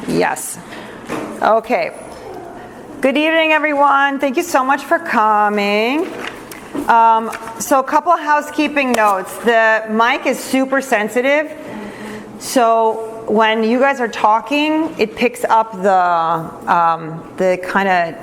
Yes. Okay. Good evening, everyone. Thank you so much for coming. So a couple of housekeeping notes. The mic is super sensitive. So when you guys are talking, it picks up the kind of,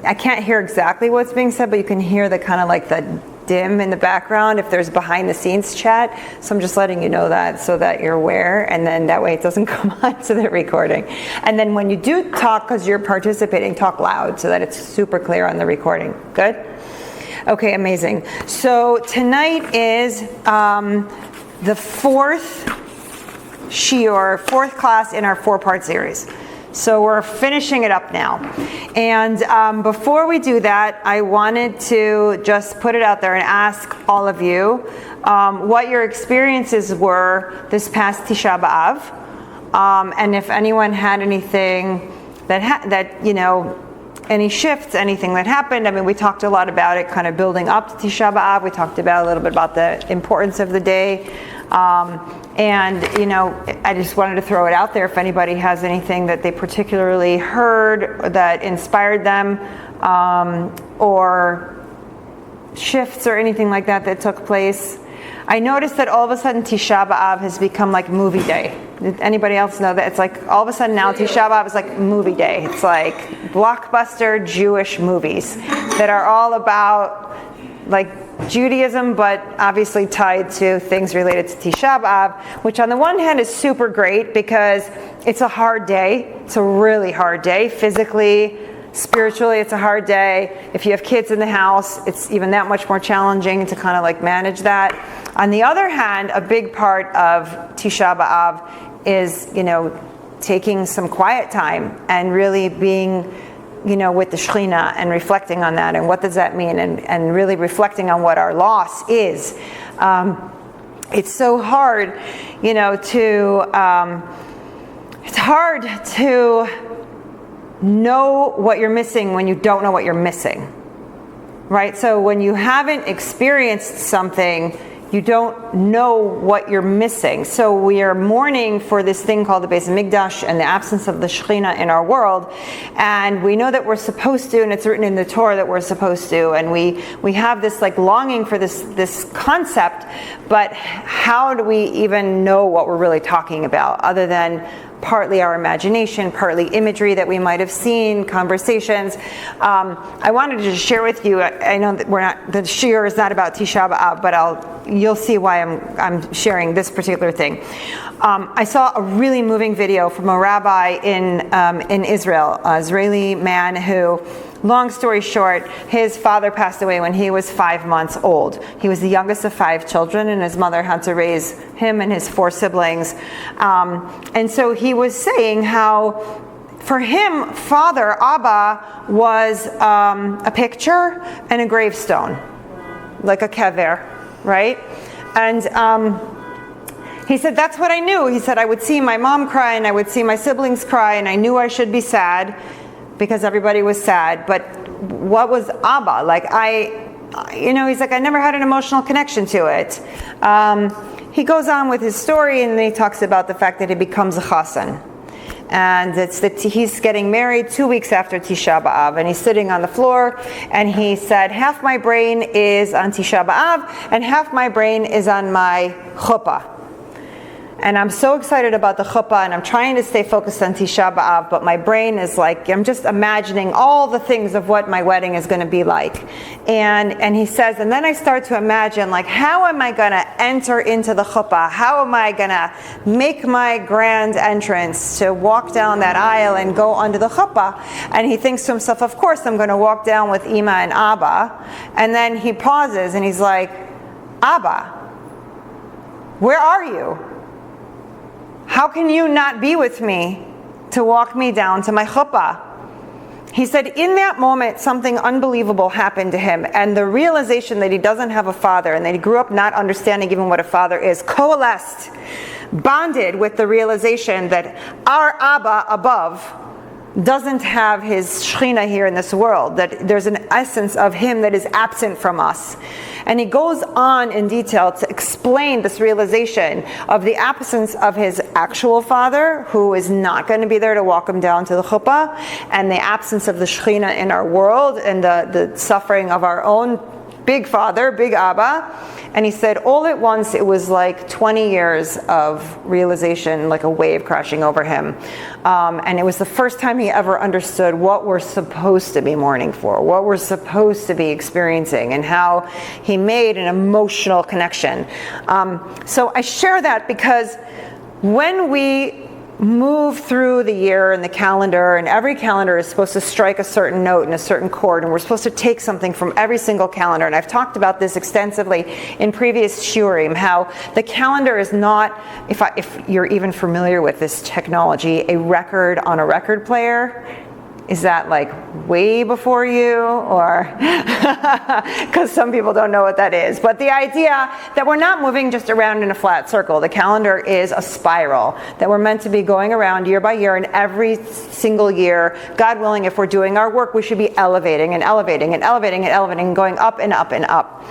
I can't hear exactly what's being said, but you can hear the kind of like the dim in the background if there's behind the scenes chat. So I'm just letting you know that so that you're aware, and then that way it doesn't come onto the recording. And then when you do talk, because you're participating, talk loud so that it's super clear on the recording. Good? Okay, amazing. So tonight is the fourth shiur, fourth class in our 4-part series. So we're finishing it up now. And before we do that, I wanted to just put it out there and ask all of you what your experiences were this past Tisha B'Av. And if anyone had anything that you know, any shifts, anything that happened. I mean, we talked a lot about it kind of building up to Tisha B'Av. We talked about a little bit about the importance of the day. And, you know, I just wanted to throw it out there if anybody has anything that they particularly heard that inspired them, or shifts or anything like that that took place. I noticed that all of a sudden Tisha B'Av has become like movie day. Did anybody else know that? It's like all of a sudden now Tisha B'Av is like movie day. It's like blockbuster Jewish movies that are all about like Judaism, but obviously tied to things related to Tisha B'Av, which on the one hand is super great because it's a hard day. It's a really hard day. Physically, spiritually, it's a hard day. If you have kids in the house, it's even that much more challenging to kind of like manage that. On the other hand, a big part of Tisha B'Av is, you know, taking some quiet time and really being, you know, with the Shekhinah and reflecting on that and what does that mean, and really reflecting on what our loss is. It's so hard, you know, it's hard to know what you're missing when you don't know what you're missing, right? So when you haven't experienced something, you don't know what you're missing. So we are mourning for this thing called the Beis Hamikdash and the absence of the Shekhinah in our world. And we know that we're supposed to, and it's written in the Torah that we're supposed to, and we have this like longing for this concept, but how do we even know what we're really talking about other than partly our imagination, partly imagery that we might have seen, conversations. I wanted to just share with you, I know that the shiur is not about Tisha B'Av, but you'll see why I'm sharing this particular thing. I saw a really moving video from a rabbi in Israel, an Israeli man who, long story short, his father passed away when he was 5 months old. He was the youngest of 5 children, and his mother had to raise him and his 4 siblings. And so he was saying how, for him, Father, Abba, was a picture and a gravestone, like a kever, right? And he said, that's what I knew. He said, I would see my mom cry, and I would see my siblings cry, and I knew I should be sad, because everybody was sad. But what was Abba? Like he's like, I never had an emotional connection to it. He goes on with his story, and then he talks about the fact that he becomes a chassan. And it's that he's getting married 2 weeks after Tisha B'Av, and he's sitting on the floor, and he said, half my brain is on Tisha B'Av, and half my brain is on my chuppah. And I'm so excited about the chuppah, and I'm trying to stay focused on Tisha B'Av, but my brain is like, I'm just imagining all the things of what my wedding is going to be like. And he says, and then I start to imagine, like, how am I going to enter into the chuppah? How am I going to make my grand entrance to walk down that aisle and go under the chuppah? And he thinks to himself, of course, I'm going to walk down with Ima and Abba. And then he pauses, and he's like, Abba, where are you? How can you not be with me to walk me down to my chuppah? He said in that moment, something unbelievable happened to him, and the realization that he doesn't have a father and that he grew up not understanding even what a father is coalesced, bonded with the realization that our Abba above doesn't have his Shekhinah here in this world, that there's an essence of him that is absent from us. And he goes on in detail to explain this realization of the absence of his actual father, who is not going to be there to walk him down to the chuppah, and the absence of the Shekhinah in our world, and the suffering of our own big father, big Abba. And he said all at once it was like 20 years of realization, like a wave crashing over him. And it was the first time he ever understood what we're supposed to be mourning for, what we're supposed to be experiencing, and how he made an emotional connection. So I share that because when we move through the year and the calendar, and every calendar is supposed to strike a certain note and a certain chord, and we're supposed to take something from every single calendar. And I've talked about this extensively in previous shiurim, how the calendar is not, if you're even familiar with this technology, a record on a record player. Is that like way before you, or because some people don't know what that is? But the idea that we're not moving just around in a flat circle. The calendar is a spiral that we're meant to be going around year by year, and every single year, God willing, if we're doing our work, we should be elevating and elevating and elevating and elevating and going up and up and up.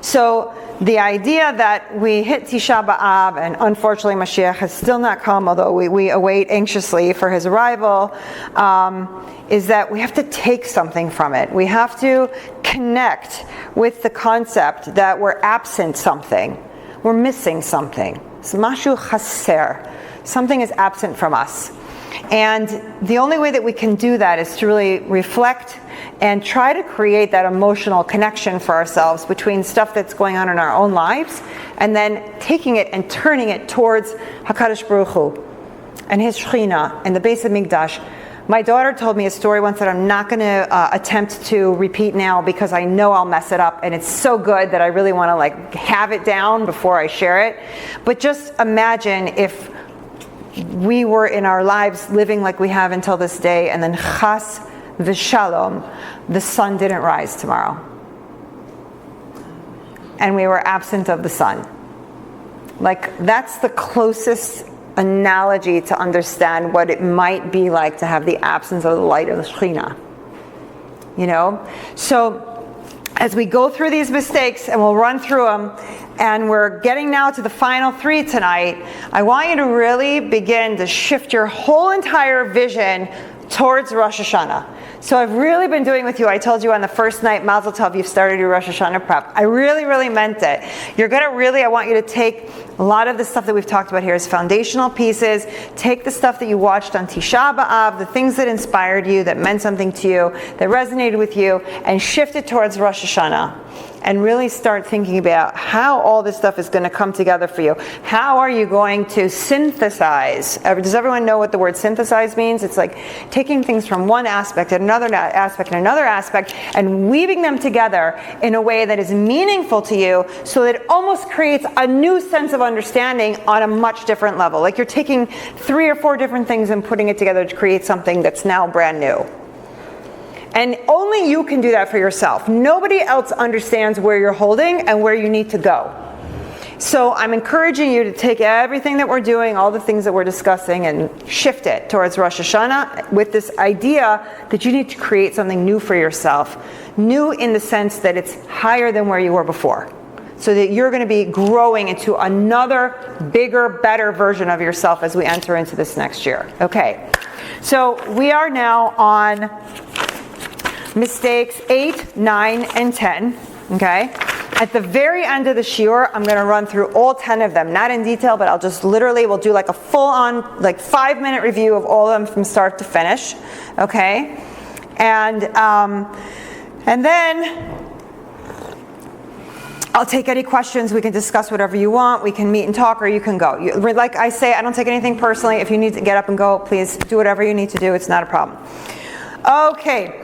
So the idea that we hit Tisha B'Av, and unfortunately Mashiach has still not come, although we await anxiously for his arrival, is that we have to take something from it. We have to connect with the concept that we're absent something. We're missing something. It's mashu chaser. Something is absent from us. And the only way that we can do that is to really reflect and try to create that emotional connection for ourselves between stuff that's going on in our own lives, and then taking it and turning it towards HaKadosh Baruch Hu and his Shekhinah and the Beis Hamikdash. My daughter told me a story once that I'm not going to attempt to repeat now because I know I'll mess it up, and it's so good that I really want to like have it down before I share it. But just imagine if we were in our lives living like we have until this day, and then chas v'shalom, the sun didn't rise tomorrow, and we were absent of the sun. Like, that's the closest analogy to understand what it might be like to have the absence of the light of the Shekhinah. You know? So as we go through these mistakes, and we'll run through them, and we're getting now to the final 3 tonight, I want you to really begin to shift your whole entire vision towards Rosh Hashanah. So I've really been doing with you, I told you on the first night, Mazel Tov, you've started your Rosh Hashanah prep. I really, really meant it. You're going to really, I want you to take a lot of the stuff that we've talked about here as foundational pieces. Take the stuff that you watched on Tisha B'Av, the things that inspired you, that meant something to you, that resonated with you, and shift it towards Rosh Hashanah. And really start thinking about how all this stuff is going to come together for you. How are you going to synthesize? Does everyone know what the word synthesize means? It's like taking things from one aspect and another aspect and another aspect, and weaving them together in a way that is meaningful to you, so that it almost creates a new sense of understanding on a much different level. Like you're taking 3 or 4 different things and putting it together to create something that's now brand new. And only you can do that for yourself. Nobody else understands where you're holding and where you need to go. So I'm encouraging you to take everything that we're doing, all the things that we're discussing, and shift it towards Rosh Hashanah with this idea that you need to create something new for yourself. New in the sense that it's higher than where you were before. So that you're going to be growing into another bigger, better version of yourself as we enter into this next year. Okay. So we are now on mistakes 8, 9, and 10, okay? At the very end of the shiur, I'm going to run through all 10 of them, not in detail, but I'll just literally, we'll do like a full-on, like 5-minute review of all of them from start to finish, okay? And then I'll take any questions. We can discuss whatever you want. We can meet and talk, or you can go. Like I say, I don't take anything personally. If you need to get up and go, please do whatever you need to do. It's not a problem. Okay.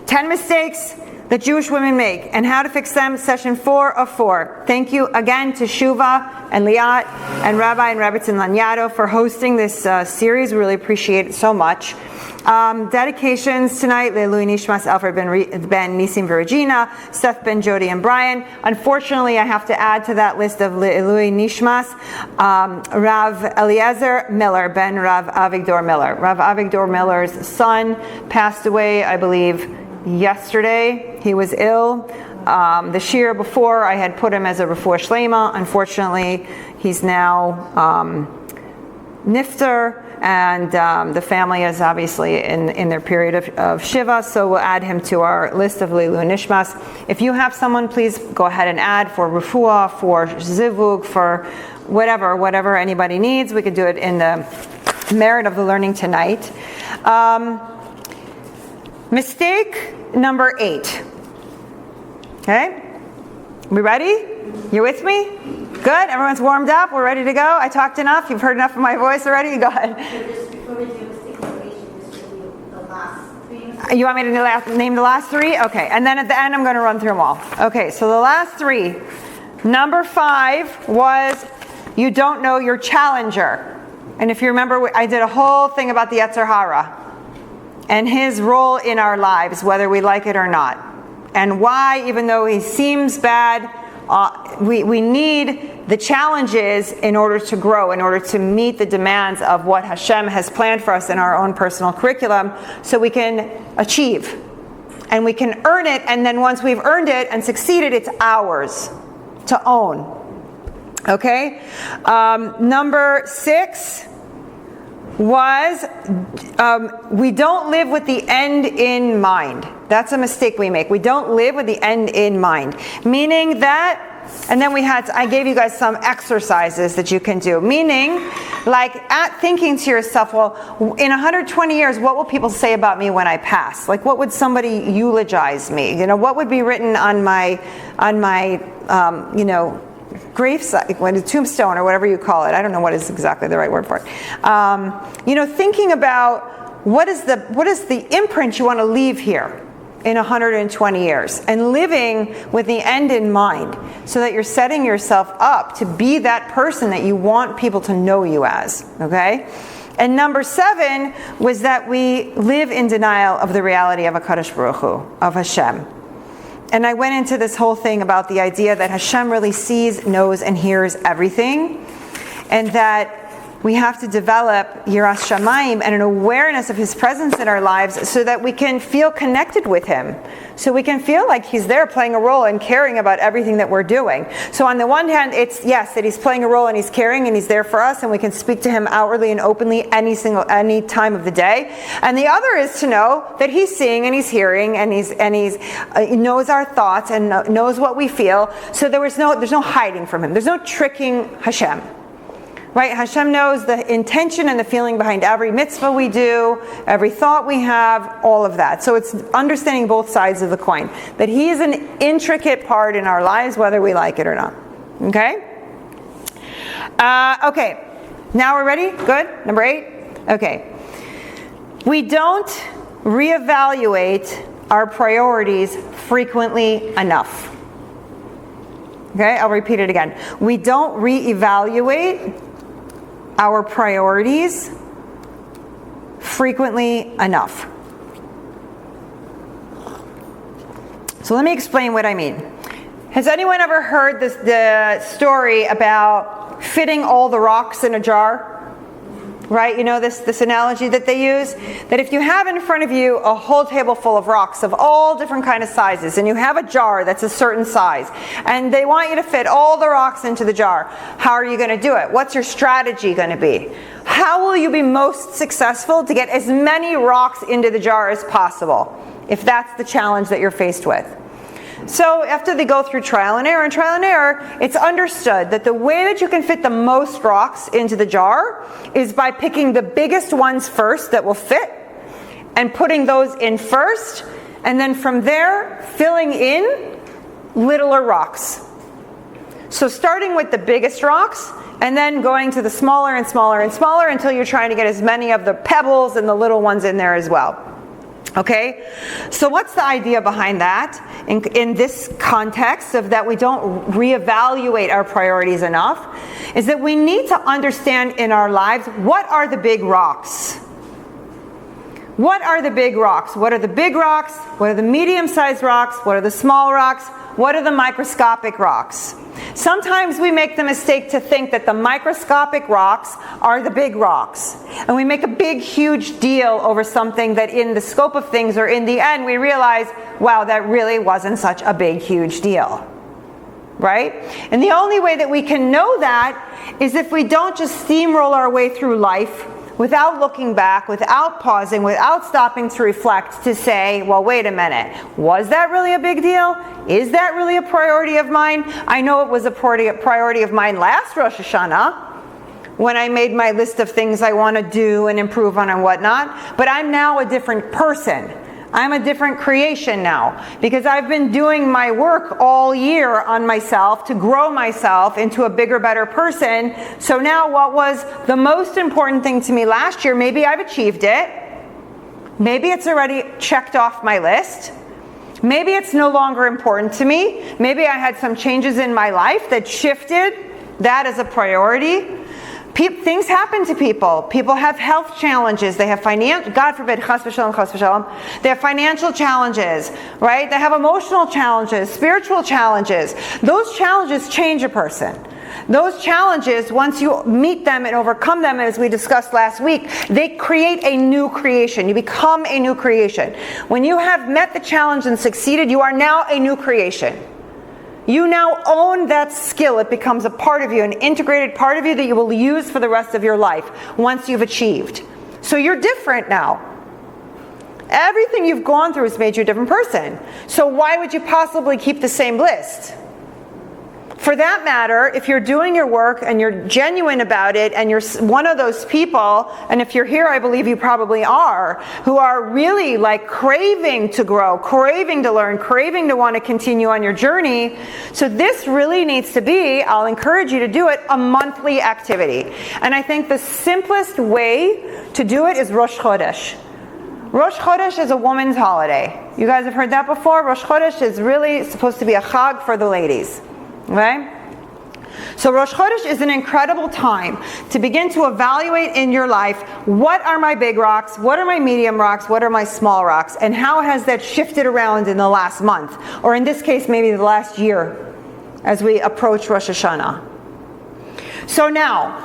10 mistakes that Jewish women make and how to fix them, session 4 of 4. Thank you again to Shuva and Liat and Rabbi and Rebbetzin Lanyado for hosting this series. We really appreciate it so much. Dedications tonight: Leilui Nishmas Alfred ben Nisim Virginia, Seth ben Jody and Brian. Unfortunately, I have to add to that list of Leilui Nishmas Rav Eliezer Miller ben Rav Avigdor Miller. Rav Avigdor Miller's son passed away, I believe, yesterday. He was ill. the shir before, I had put him as a refuah shlema. Unfortunately, he's now nifter, and the family is obviously in their period of Shiva, so we'll add him to our list of Leilu Nishmas. If you have someone, please go ahead and add for refuah, for zivug, for whatever anybody needs. We could do it in the merit of the learning tonight. Mistake number 8. Okay? We ready? You with me? Good? Everyone's warmed up? We're ready to go? I talked enough? You've heard enough of my voice already? Go ahead. Before we do mistake number 8, just do the last 3. You want me to name the last 3? Okay. And then at the end, I'm going to run through them all. Okay, so the last 3. Number 5 was you don't know your challenger. And if you remember, I did a whole thing about the Yetzer Hara and his role in our lives, whether we like it or not. And why, even though he seems bad, we need the challenges in order to grow, in order to meet the demands of what Hashem has planned for us in our own personal curriculum, so we can achieve. And we can earn it, and then once we've earned it and succeeded, it's ours to own. Okay? Number 6 was we don't live with the end in mind. That's a mistake we make. We don't live with the end in mind. Meaning that, and then I gave you guys some exercises that you can do. Meaning, like thinking to yourself, well, in 120 years, what will people say about me when I pass? Like, what would somebody eulogize me? You know, what would be written on my gravesite, a tombstone or whatever you call it. I don't know what is exactly the right word for it. Thinking about what is the imprint you want to leave here in 120 years, and living with the end in mind, so that you're setting yourself up to be that person that you want people to know you as. Okay? And number 7 was that we live in denial of the reality of HaKadosh Baruch Hu, of Hashem. And I went into this whole thing about the idea that Hashem really sees, knows, and hears everything, and that we have to develop Yiras Shamayim and an awareness of His presence in our lives so that we can feel connected with Him. So we can feel like He's there playing a role and caring about everything that we're doing. So on the one hand, it's yes, that He's playing a role and He's caring and He's there for us, and we can speak to Him outwardly and openly any time of the day. And the other is to know that He's seeing and He's hearing and He knows our thoughts and knows what we feel. So there's no hiding from Him. There's no tricking Hashem. Right? Hashem knows the intention and the feeling behind every mitzvah we do, every thought we have, all of that. So it's understanding both sides of the coin. That He is an intricate part in our lives, whether we like it or not. Okay? Okay. Now we're ready? Good? Number 8? Okay. We don't reevaluate our priorities frequently enough. Okay? I'll repeat it again. We don't reevaluate our priorities frequently enough. So let me explain what I mean. Has anyone ever heard the story about fitting all the rocks in a jar? Right? You know this analogy that they use? That if you have in front of you a whole table full of rocks of all different kind of sizes, and you have a jar that's a certain size, and they want you to fit all the rocks into the jar, how are you going to do it? What's your strategy going to be? How will you be most successful to get as many rocks into the jar as possible, if that's the challenge that you're faced with? So after they go through trial and error, it's understood that the way that you can fit the most rocks into the jar is by picking the biggest ones first that will fit and putting those in first, and then from there filling in littler rocks. So starting with the biggest rocks and then going to the smaller and smaller and smaller until you're trying to get as many of the pebbles and the little ones in there as well. Okay, so what's the idea behind that in this context of that we don't reevaluate our priorities enough, is that we need to understand in our lives, what are the big rocks? What are the big rocks? What are the big rocks? What are the medium-sized rocks? What are the small rocks? What are the microscopic rocks? Sometimes we make the mistake to think that the microscopic rocks are the big rocks. And we make a big, huge deal over something that in the scope of things or in the end we realize wow, that really wasn't such a big, huge deal. Right? And the only way that we can know that is if we don't just steamroll our way through life without looking back, without pausing, without stopping to reflect, to say, well, wait a minute, was that really a big deal? Is that really a priority of mine? I know it was a priority of mine last Rosh Hashanah, when I made my list of things I want to do and improve on and whatnot, but I'm now a different person. I'm a different creation now, because I've been doing my work all year on myself to grow myself into a bigger, better person. So now what was the most important thing to me last year, maybe I've achieved it. Maybe it's already checked off my list. Maybe it's no longer important to me. Maybe I had some changes in my life that shifted that as a priority. Things happen to people. People have health challenges. They have financial, God forbid, chas v'shalom. They have financial challenges, right? They have emotional challenges, spiritual challenges. Those challenges change a person. Those challenges, once you meet them and overcome them, as we discussed last week, they create a new creation. You become a new creation. When you have met the challenge and succeeded, you are now a new creation. You now own that skill. It becomes a part of you, an integrated part of you that you will use for the rest of your life once you've achieved. So you're different now. Everything you've gone through has made you a different person. So why would you possibly keep the same list? For that matter, if you're doing your work and you're genuine about it and you're one of those people, and if you're here, I believe you probably are, who are really like craving to grow, craving to learn, craving to want to continue on your journey. So this really needs to be, I'll encourage you to do it, a monthly activity. And I think the simplest way to do it is Rosh Chodesh. Rosh Chodesh is a woman's holiday. You guys have heard that before? Rosh Chodesh is really supposed to be a chag for the ladies. Okay? So Rosh Chodesh is an incredible time to begin to evaluate in your life, what are my big rocks, what are my medium rocks, what are my small rocks, and how has that shifted around in the last month, or in this case maybe the last year as we approach Rosh Hashanah. So now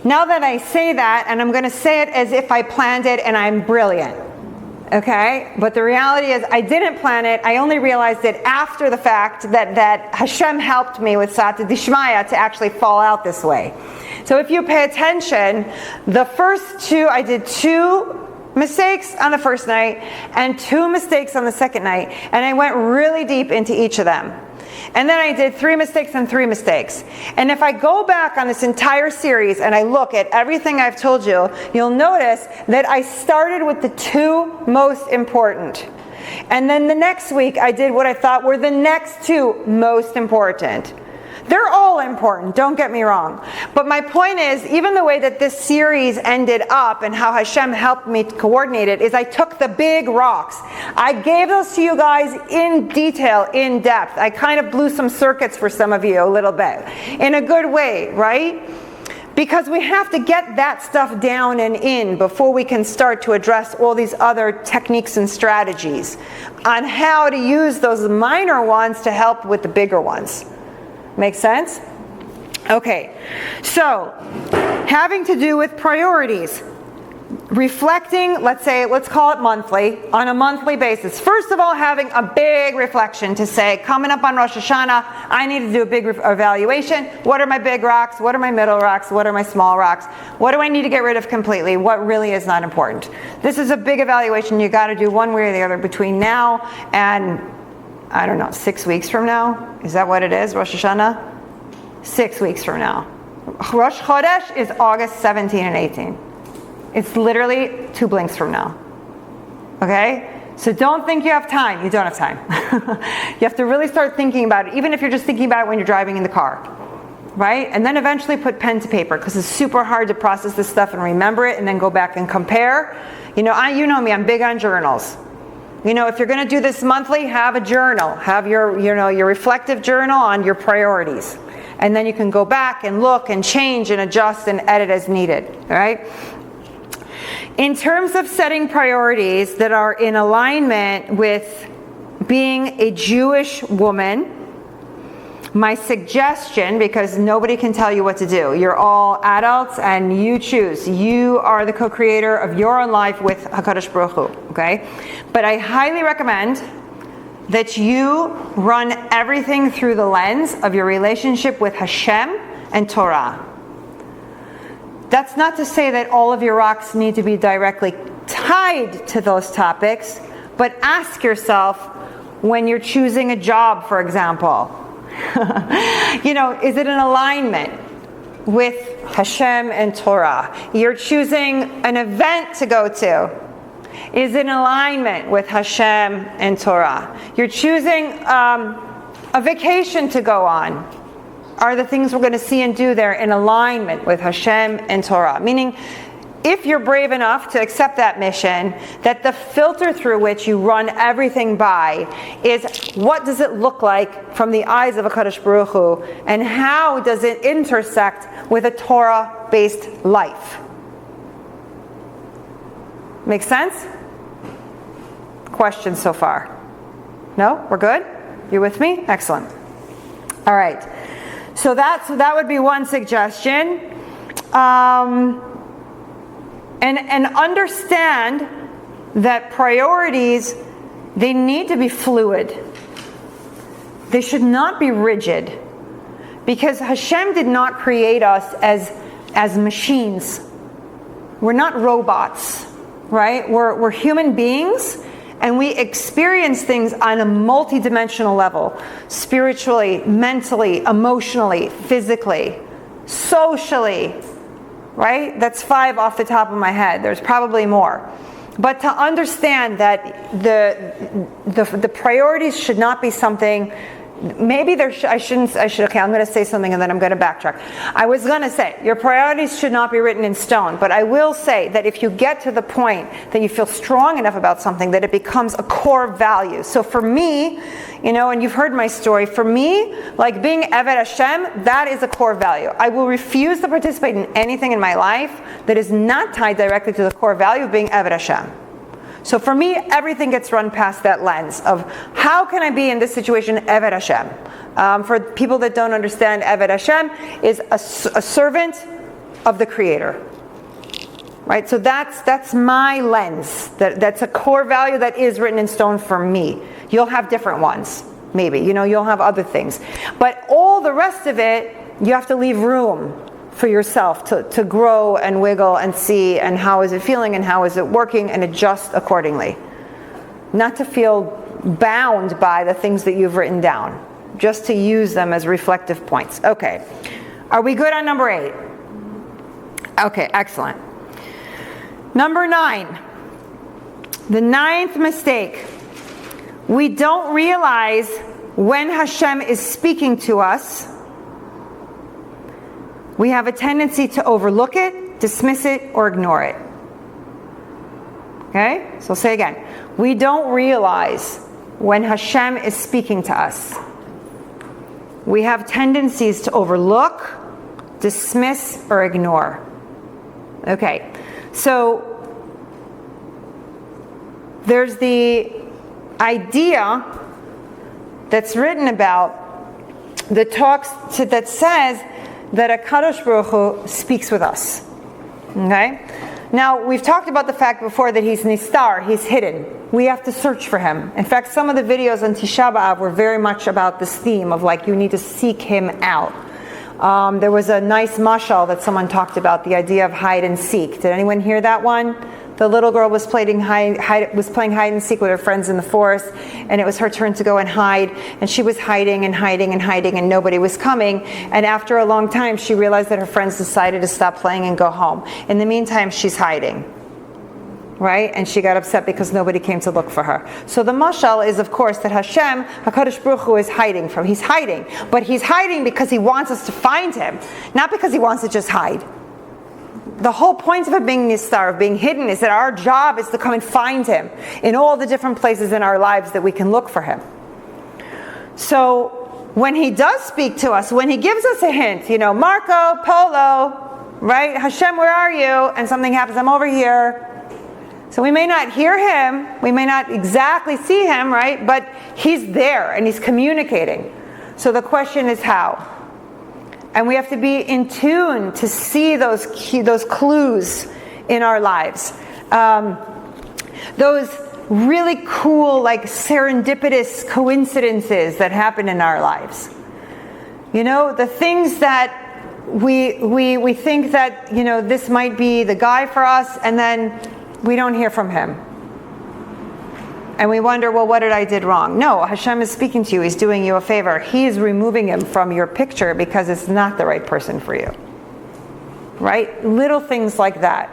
that I say that, and I'm going to say it as if I planned it and I'm brilliant. Okay, but the reality is I didn't plan it. I only realized it after the fact that Hashem helped me with Sata Dishmaya to actually fall out this way. So if you pay attention, the first two, I did 2 mistakes on the first night and 2 mistakes on the second night, and I went really deep into each of them. And then I did 3 mistakes and 3 mistakes. And if I go back on this entire series and I look at everything I've told you, you'll notice that I started with the 2 most important. And then the next week I did what I thought were the next 2 most important. They're all important, don't get me wrong. But my point is, even the way that this series ended up and how Hashem helped me coordinate it is I took the big rocks. I gave those to you guys in detail, in depth. I kind of blew some circuits for some of you a little bit. In a good way, right? Because we have to get that stuff down and in before we can start to address all these other techniques and strategies on how to use those minor ones to help with the bigger ones. Make sense? Okay, so having to do with priorities, reflecting, let's call it monthly, on a monthly basis. First of all, having a big reflection to say, coming up on Rosh Hashanah, I need to do a big evaluation. What are my big rocks? What are my middle rocks? What are my small rocks? What do I need to get rid of completely? What really is not important? This is a big evaluation you got to do one way or the other between now and, I don't know, 6 weeks from now? Is that what it is, Rosh Hashanah? 6 weeks from now. Rosh Chodesh is August 17 and 18. It's literally 2 blinks from now. Okay? So don't think you have time. You don't have time. You have to really start thinking about it, even if you're just thinking about it when you're driving in the car. Right? And then eventually put pen to paper, because it's super hard to process this stuff and remember it and then go back and compare. You know me, I'm big on journals. If you're going to do this monthly, have a journal. Have your reflective journal on your priorities. And then you can go back and look and change and adjust and edit as needed. All right? In terms of setting priorities that are in alignment with being a Jewish woman, my suggestion, because nobody can tell you what to do. You're all adults and you choose. You are the co-creator of your own life with HaKadosh Baruch Hu, okay? But I highly recommend that you run everything through the lens of your relationship with Hashem and Torah. That's not to say that all of your rocks need to be directly tied to those topics, but ask yourself when you're choosing a job, for example, is it in alignment with Hashem and Torah? You're choosing an event to go to. Is in alignment with Hashem and Torah. You're choosing a vacation to go on. Are the things we're going to see and do there in alignment with Hashem and Torah? Meaning, if you're brave enough to accept that mission, that the filter through which you run everything by is what does it look like from the eyes of HaKadosh Baruch Hu, and how does it intersect with a Torah-based life? Make sense? Questions so far? No? We're good? You with me? Excellent. All right. So that would be one suggestion. And understand that priorities, they need to be fluid. They should not be rigid. Because Hashem did not create us as machines. We're not robots. Right? We're human beings, and we experience things on a multidimensional level. Spiritually, mentally, emotionally, physically, socially. Right? That's 5 off the top of my head. There's probably more. But to understand that the priorities should not be something. Maybe I should. Okay, I'm going to say something and then I'm going to backtrack. I was going to say, your priorities should not be written in stone, but I will say that if you get to the point that you feel strong enough about something that it becomes a core value. So for me, and you've heard my story, for me, like being Eved Hashem, that is a core value. I will refuse to participate in anything in my life that is not tied directly to the core value of being Eved Hashem. So for me, everything gets run past that lens of how can I be in this situation Eved Hashem. For people that don't understand, Eved Hashem is a servant of the Creator. Right? So that's my lens. That's a core value that is written in stone for me. You'll have different ones, maybe. You'll have other things. But all the rest of it, you have to leave room for yourself to grow and wiggle and see, and how is it feeling and how is it working, and adjust accordingly. Not to feel bound by the things that you've written down, just to use them as reflective points. Okay, are we good on number 8? Okay, excellent. Number 9, the 9th mistake. We don't realize when Hashem is speaking to us. We have a tendency to overlook it, dismiss it, or ignore it. Okay? So I'll say again. We don't realize when Hashem is speaking to us. We have tendencies to overlook, dismiss, or ignore. Okay. So there's the idea that's written about that says that HaKadosh Baruch Hu speaks with us. Okay? Now, we've talked about the fact before that he's nistar, he's hidden. We have to search for him. In fact, some of the videos on Tisha B'Av were very much about this theme of you need to seek him out. There was a nice mashal that someone talked about, the idea of hide and seek. Did anyone hear that one? The little girl was playing hide and seek with her friends in the forest, and it was her turn to go and hide, and she was hiding and hiding and hiding, and nobody was coming. And after a long time, she realized that her friends decided to stop playing and go home. In the meantime, she's hiding. Right? And she got upset because nobody came to look for her. So the mashal is, of course, that Hashem, HaKadosh Baruch Hu, is hiding from. He's hiding. But he's hiding because he wants us to find him, not because he wants to just hide. The whole point of it being nistar, of being hidden, is that our job is to come and find him in all the different places in our lives that we can look for him. So when he does speak to us, when he gives us a hint, Marco, Polo, right? Hashem, where are you? And something happens, I'm over here. So we may not hear him, we may not exactly see him, right? But he's there and he's communicating. So the question is how? And we have to be in tune to see those clues in our lives. Those really cool, like serendipitous coincidences that happen in our lives. You know, the things that we think that, you know, this might be the guy for us, and then we don't hear from him. And we wonder, well, what did I did wrong? No, Hashem is speaking to you. He's doing you a favor. He is removing him from your picture because it's not the right person for you. Right? Little things like that.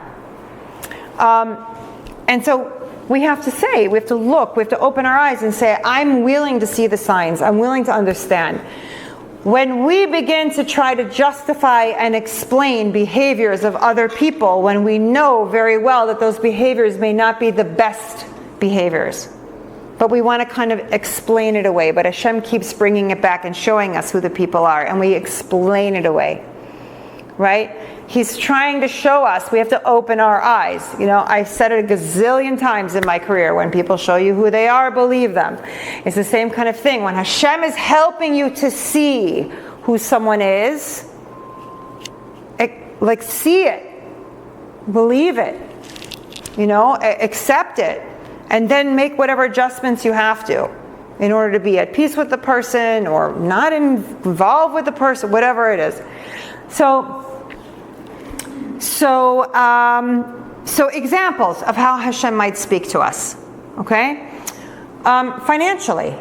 And so we have to say, we have to look, we have to open our eyes and say, I'm willing to see the signs. I'm willing to understand. When we begin to try to justify and explain behaviors of other people, when we know very well that those behaviors may not be the best behaviors, but we want to kind of explain it away, but Hashem keeps bringing it back and showing us who the people are, and we explain it away, right? He's trying to show us. We have to open our eyes. You know, I've said it a gazillion times in my career. When people show you who they are, believe them. It's the same kind of thing. When Hashem is helping you to see who someone is, like, see it. Believe it. You know, accept it. And then make whatever adjustments you have to in order to be at peace with the person or not involved with the person, whatever it is. So examples of how Hashem might speak to us, okay? Financially.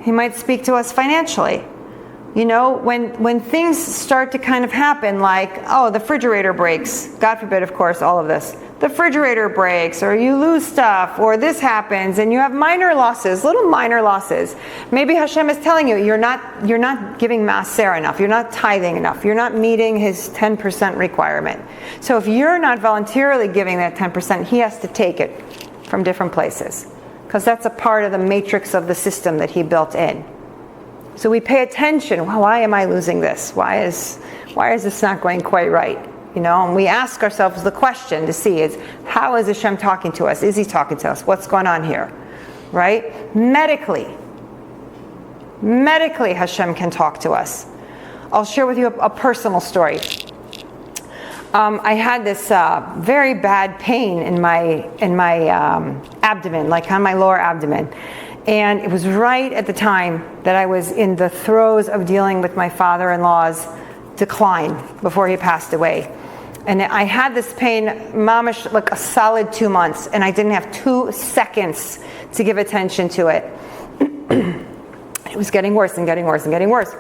He might speak to us financially. You know, when things start to kind of happen, like, oh, the refrigerator breaks, God forbid, of course, all of this. The refrigerator breaks, or you lose stuff, or this happens, and you have minor losses, little minor losses. Maybe Hashem is telling you, you're not giving maaser enough, you're not tithing enough, you're not meeting his 10% requirement. So if you're not voluntarily giving that 10%, he has to take it from different places, because that's a part of the matrix of the system that he built in. So we pay attention. Well, why am I losing this? Why is this not going quite right? You know, and we ask ourselves the question to see is, how is Hashem talking to us? Is he talking to us? What's going on here? Right? Medically, Hashem can talk to us. I'll share with you a personal story. I had this very bad pain in my abdomen, like on my lower abdomen. And it was right at the time that I was in the throes of dealing with my father-in-law's decline before he passed away. And I had this pain, mamish, like a solid 2 months, and I didn't have 2 seconds to give attention to it. It was getting worse and getting worse and getting worse.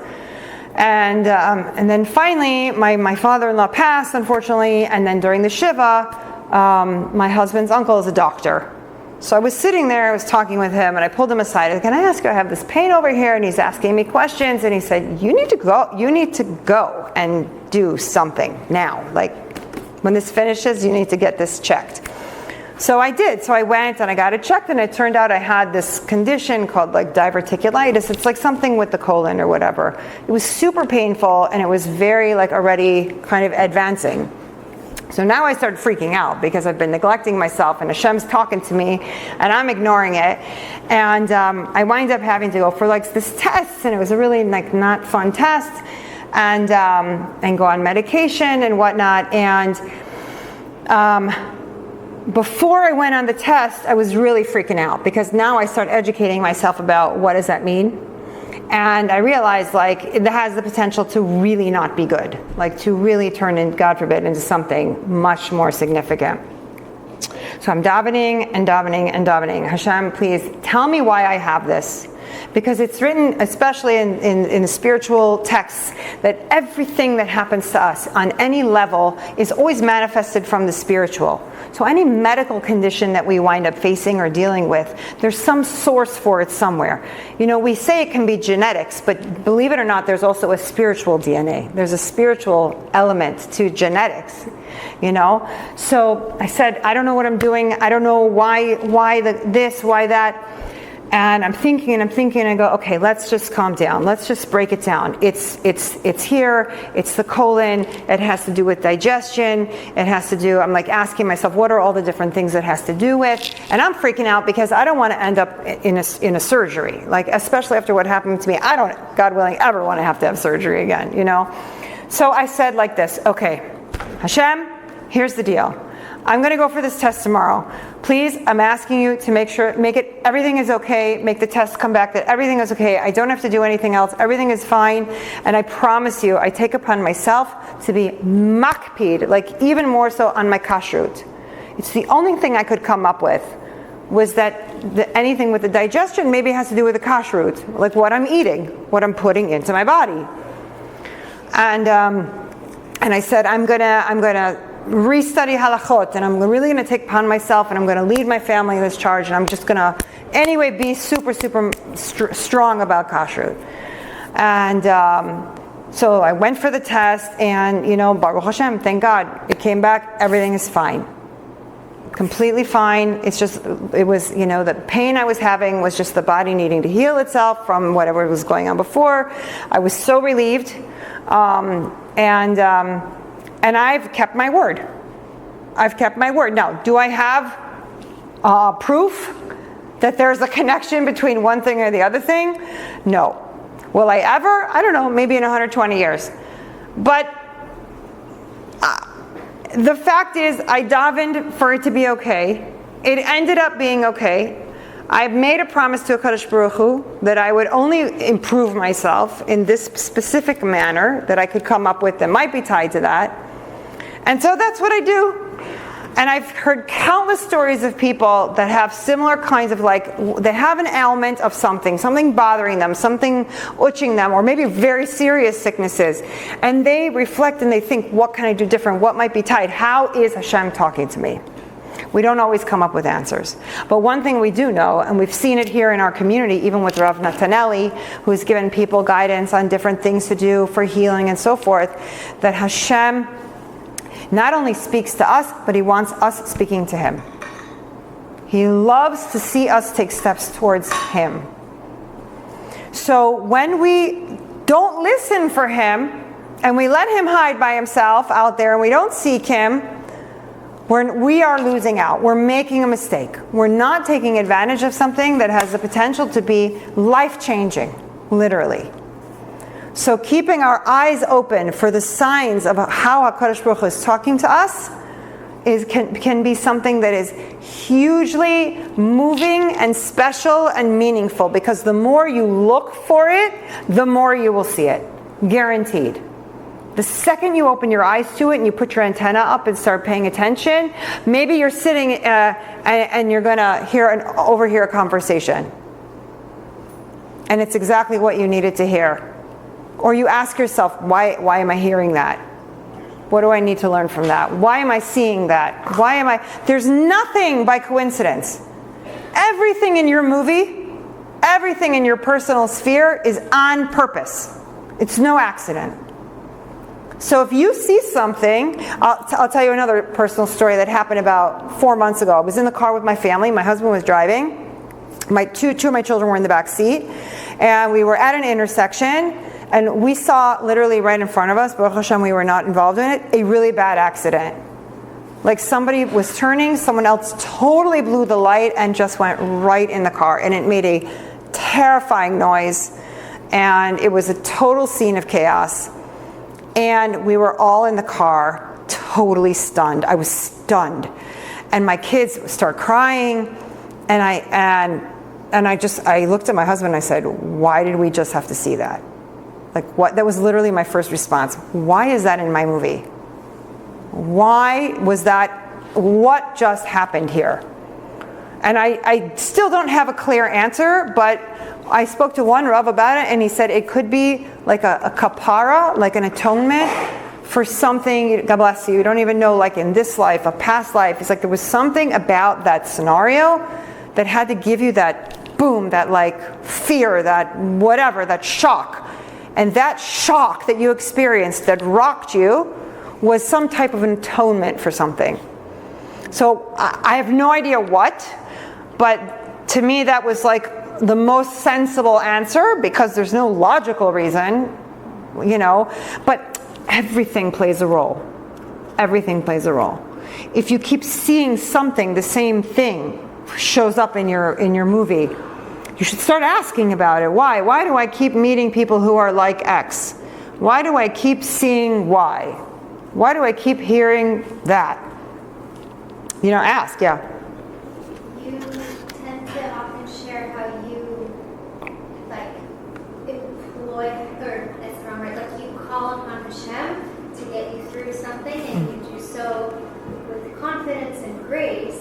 And then finally, my father-in-law passed, unfortunately, and then during the Shiva, my husband's uncle is a doctor. So I was sitting there, I was talking with him, and I pulled him aside. I said, can I ask you, I have this pain over here, and he's asking me questions, and he said, you need to go and do something now. Like, when this finishes, you need to get this checked. So I did. So I went and I got it checked, and it turned out I had this condition called like diverticulitis. It's like something with the colon or whatever. It was super painful, and it was very like already kind of advancing. So now I started freaking out because I've been neglecting myself, and Hashem's talking to me, and I'm ignoring it. And I wind up having to go for like this test, and it was a really like not fun test, and go on medication and whatnot. And before I went on the test, I was really freaking out because now I start educating myself about what does that mean. And I realized like it has the potential to really not be good, like to really turn in, God forbid, into something much more significant. So I'm davening and davening and davening. Hashem, please tell me why I have this. Because it's written, especially in the spiritual texts, that everything that happens to us on any level is always manifested from the spiritual. So any medical condition that we wind up facing or dealing with, there's some source for it somewhere. You know, we say it can be genetics, but believe it or not, there's also a spiritual DNA. There's a spiritual element to genetics. You know? So I said, I don't know what I'm doing. I don't know why this, why that. And I'm thinking, and I go, okay, let's just calm down. Let's just break it down. It's here. It's the colon. It has to do with digestion. It has to do, I'm like asking myself, what are all the different things it has to do with? And I'm freaking out because I don't want to end up in a surgery. Like, especially after what happened to me, I don't, God willing, ever want to have surgery again, you know? So I said like this, okay, Hashem, here's the deal. I'm going to go for this test tomorrow. Please, I'm asking you to everything is okay, make the test come back that everything is okay. I don't have to do anything else. Everything is fine. And I promise you, I take upon myself to be makpid, like even more so on my kashrut. It's the only thing I could come up with was that anything with the digestion maybe has to do with the kashrut, like what I'm eating, what I'm putting into my body. And I said, I'm gonna restudy halachot, and I'm really going to take upon myself, and I'm going to lead my family in this charge, and I'm just going to anyway be super strong about kashrut. And so I went for the test, and Baruch Hashem, thank God, it came back, everything is fine, completely fine. It was the pain I was having was just the body needing to heal itself from whatever was going on before. I was so relieved, and I've kept my word. Now, do I have proof that there's a connection between one thing or the other thing? No. Will I ever? I don't know, maybe in 120 years. But the fact is, I davened for it to be okay. It ended up being okay. I've made a promise to HaKadosh Baruch Hu that I would only improve myself in this specific manner that I could come up with that might be tied to that. And so that's what I do. And I've heard countless stories of people that have similar kinds of they have an ailment of something bothering them, something itching them, or maybe very serious sicknesses. And they reflect and they think, what can I do different? What might be tied? How is Hashem talking to me? We don't always come up with answers. But one thing we do know, and we've seen it here in our community, even with Rav Natanelli, who's given people guidance on different things to do for healing and so forth, that Hashem not only speaks to us, but He wants us speaking to Him. He loves to see us take steps towards Him. So when we don't listen for Him, and we let Him hide by Himself out there, and we don't seek Him, we are losing out. We're making a mistake. We're not taking advantage of something that has the potential to be life-changing, literally. So keeping our eyes open for the signs of how HaKadosh Baruch Hu is talking to us can be something that is hugely moving and special and meaningful, because the more you look for it, the more you will see it. Guaranteed. The second you open your eyes to it and you put your antenna up and start paying attention, maybe you're sitting and you're going to overhear a conversation. And it's exactly what you needed to hear. Or you ask yourself, why am I hearing that? What do I need to learn from that? Why am I seeing that? There's nothing by coincidence. Everything in your movie, everything in your personal sphere is on purpose. It's no accident. So if you see something, I'll tell you another personal story that happened about 4 months ago. I was in the car with my family. My husband was driving. Two of my children were in the back seat. And we were at an intersection. And we saw literally right in front of us, Baruch Hashem, we were not involved in it, a really bad accident. Like somebody was turning, someone else totally blew the light and just went right in the car. And it made a terrifying noise. And it was a total scene of chaos. And we were all in the car, totally stunned. I was stunned. And my kids start crying. And I looked at my husband and I said, why did we just have to see that? Like what? That was literally my first response. Why is that in my movie? Why was that? What just happened here? And I still don't have a clear answer, but I spoke to one Rav about it, and he said it could be like a kapara, like an atonement for something. God bless you. You don't even know, like in this life, a past life. It's like there was something about that scenario that had to give you that boom, that like fear, that whatever, that shock. And that shock that you experienced that rocked you was some type of an atonement for something. So I have no idea what, but to me that was like the most sensible answer, because there's no logical reason, but everything plays a role. Everything plays a role. If you keep seeing something, the same thing shows up in your movie, you should start asking about it. Why? Why do I keep meeting people who are like X? Why do I keep seeing Y? Why do I keep hearing that? Ask, yeah. You tend to often share how you, like, employ, or it's the wrong word, like you call upon Hashem to get you through something, and you do so with confidence and grace.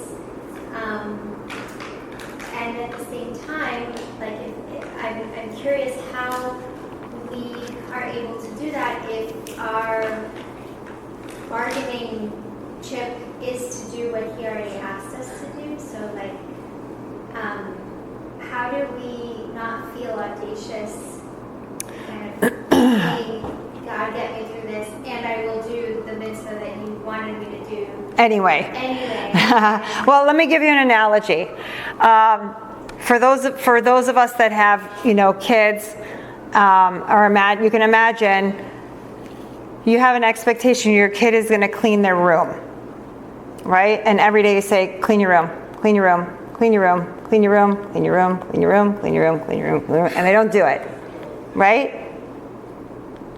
And at the same time, like, I'm curious how we are able to do that if our bargaining chip is to do what he already asked us to do. So, like, how do we not feel audacious, kind of saying, God, get me through this, and I will do the mitzvah that you wanted me to do Anyway. Well, let me give you an analogy. For those of us that have, kids, you can imagine you have an expectation your kid is going to clean their room, right? And every day you say, clean your room, clean your room, clean your room, clean your room, clean your room, clean your room, clean your room, clean your room, clean your room, and they don't do it, right?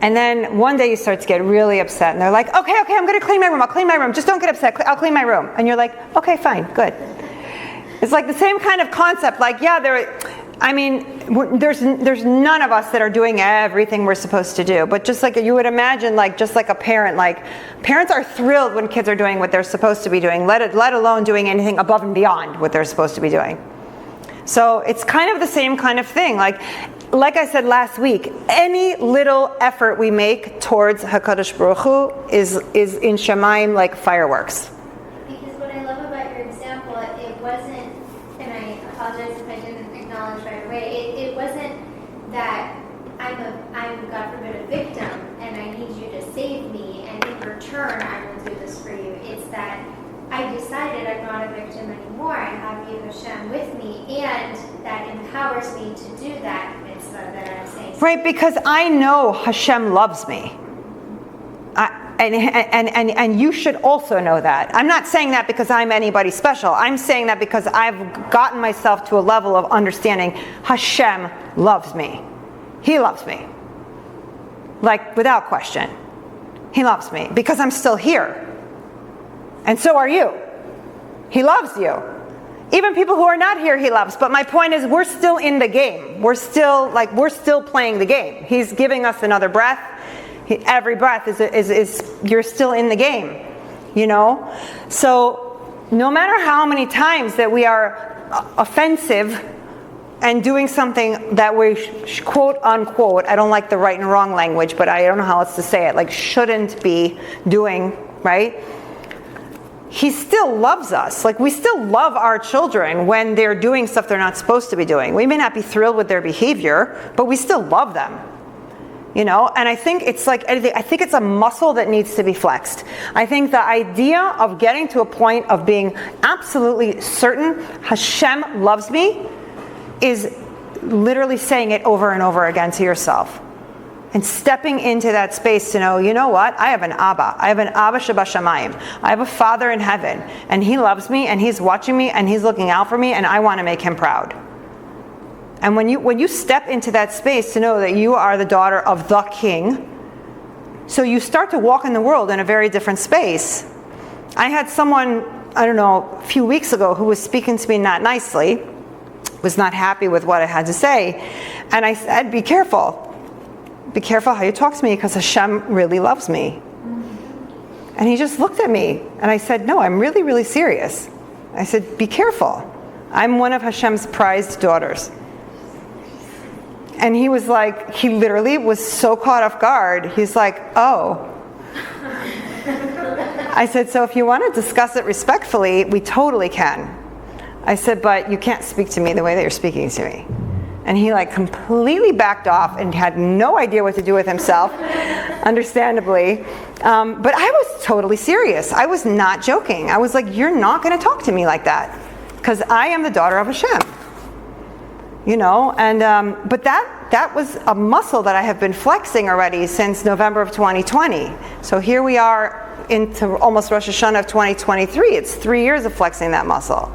And then one day you start to get really upset, and they're like, okay, I'm going to clean my room. I'll clean my room. Just don't get upset. I'll clean my room. And you're like, okay, fine, good. It's like the same kind of concept. Like, yeah, there's none of us that are doing everything we're supposed to do. But just like you would imagine, like just like a parent, like parents are thrilled when kids are doing what they're supposed to be doing, let alone doing anything above and beyond what they're supposed to be doing. So it's kind of the same kind of thing. Like I said last week, any little effort we make towards HaKadosh Baruch Hu is in Shemaim like fireworks. Because what I love about your example, it wasn't, and I apologize if I didn't acknowledge right away, it wasn't that I'm God forbid a victim and I need you to save me, and in return I will do this for you. It's that I decided I'm not a victim anymore. I have you, Hashem, with me, and that empowers me to do that mitzvah that I'm saying. Right, because I know Hashem loves me. And you should also know that. I'm not saying that because I'm anybody special. I'm saying that because I've gotten myself to a level of understanding Hashem loves me. He loves me. Like, without question. He loves me because I'm still here. And so are you. He loves you. Even people who are not here, he loves. But my point is, we're still in the game. We're still playing the game. He's giving us another breath. Every breath is you're still in the game, So no matter how many times that we are offensive and doing something that we quote unquote, I don't like the right and wrong language, but I don't know how else to say it, like shouldn't be doing, right? He still loves us. Like, we still love our children when they're doing stuff they're not supposed to be doing. We may not be thrilled with their behavior, but we still love them. And I think it's like anything. I think it's a muscle that needs to be flexed. I think the idea of getting to a point of being absolutely certain Hashem loves me is literally saying it over and over again to yourself. And stepping into that space to know, you know what? I have an Abba. I have an Abba Shebashamayim. I have a Father in heaven. And He loves me, and He's watching me, and He's looking out for me, and I want to make Him proud. And when you step into that space to know that you are the daughter of the King, so you start to walk in the world in a very different space. I had someone, a few weeks ago who was speaking to me not nicely, was not happy with what I had to say. And I said, be careful. Be careful how you talk to me because Hashem really loves me. And he just looked at me and I said, no, I'm really, really serious. I said, be careful. I'm one of Hashem's prized daughters. And he was like, he literally was so caught off guard. He's like, oh. I said, so if you want to discuss it respectfully, we totally can. I said, but you can't speak to me the way that you're speaking to me. And he completely backed off and had no idea what to do with himself, understandably. But I was totally serious. I was not joking. I was like, you're not going to talk to me like that because I am the daughter of Hashem. But that was a muscle that I have been flexing already since November of 2020. So here we are into almost Rosh Hashanah of 2023. It's 3 years of flexing that muscle.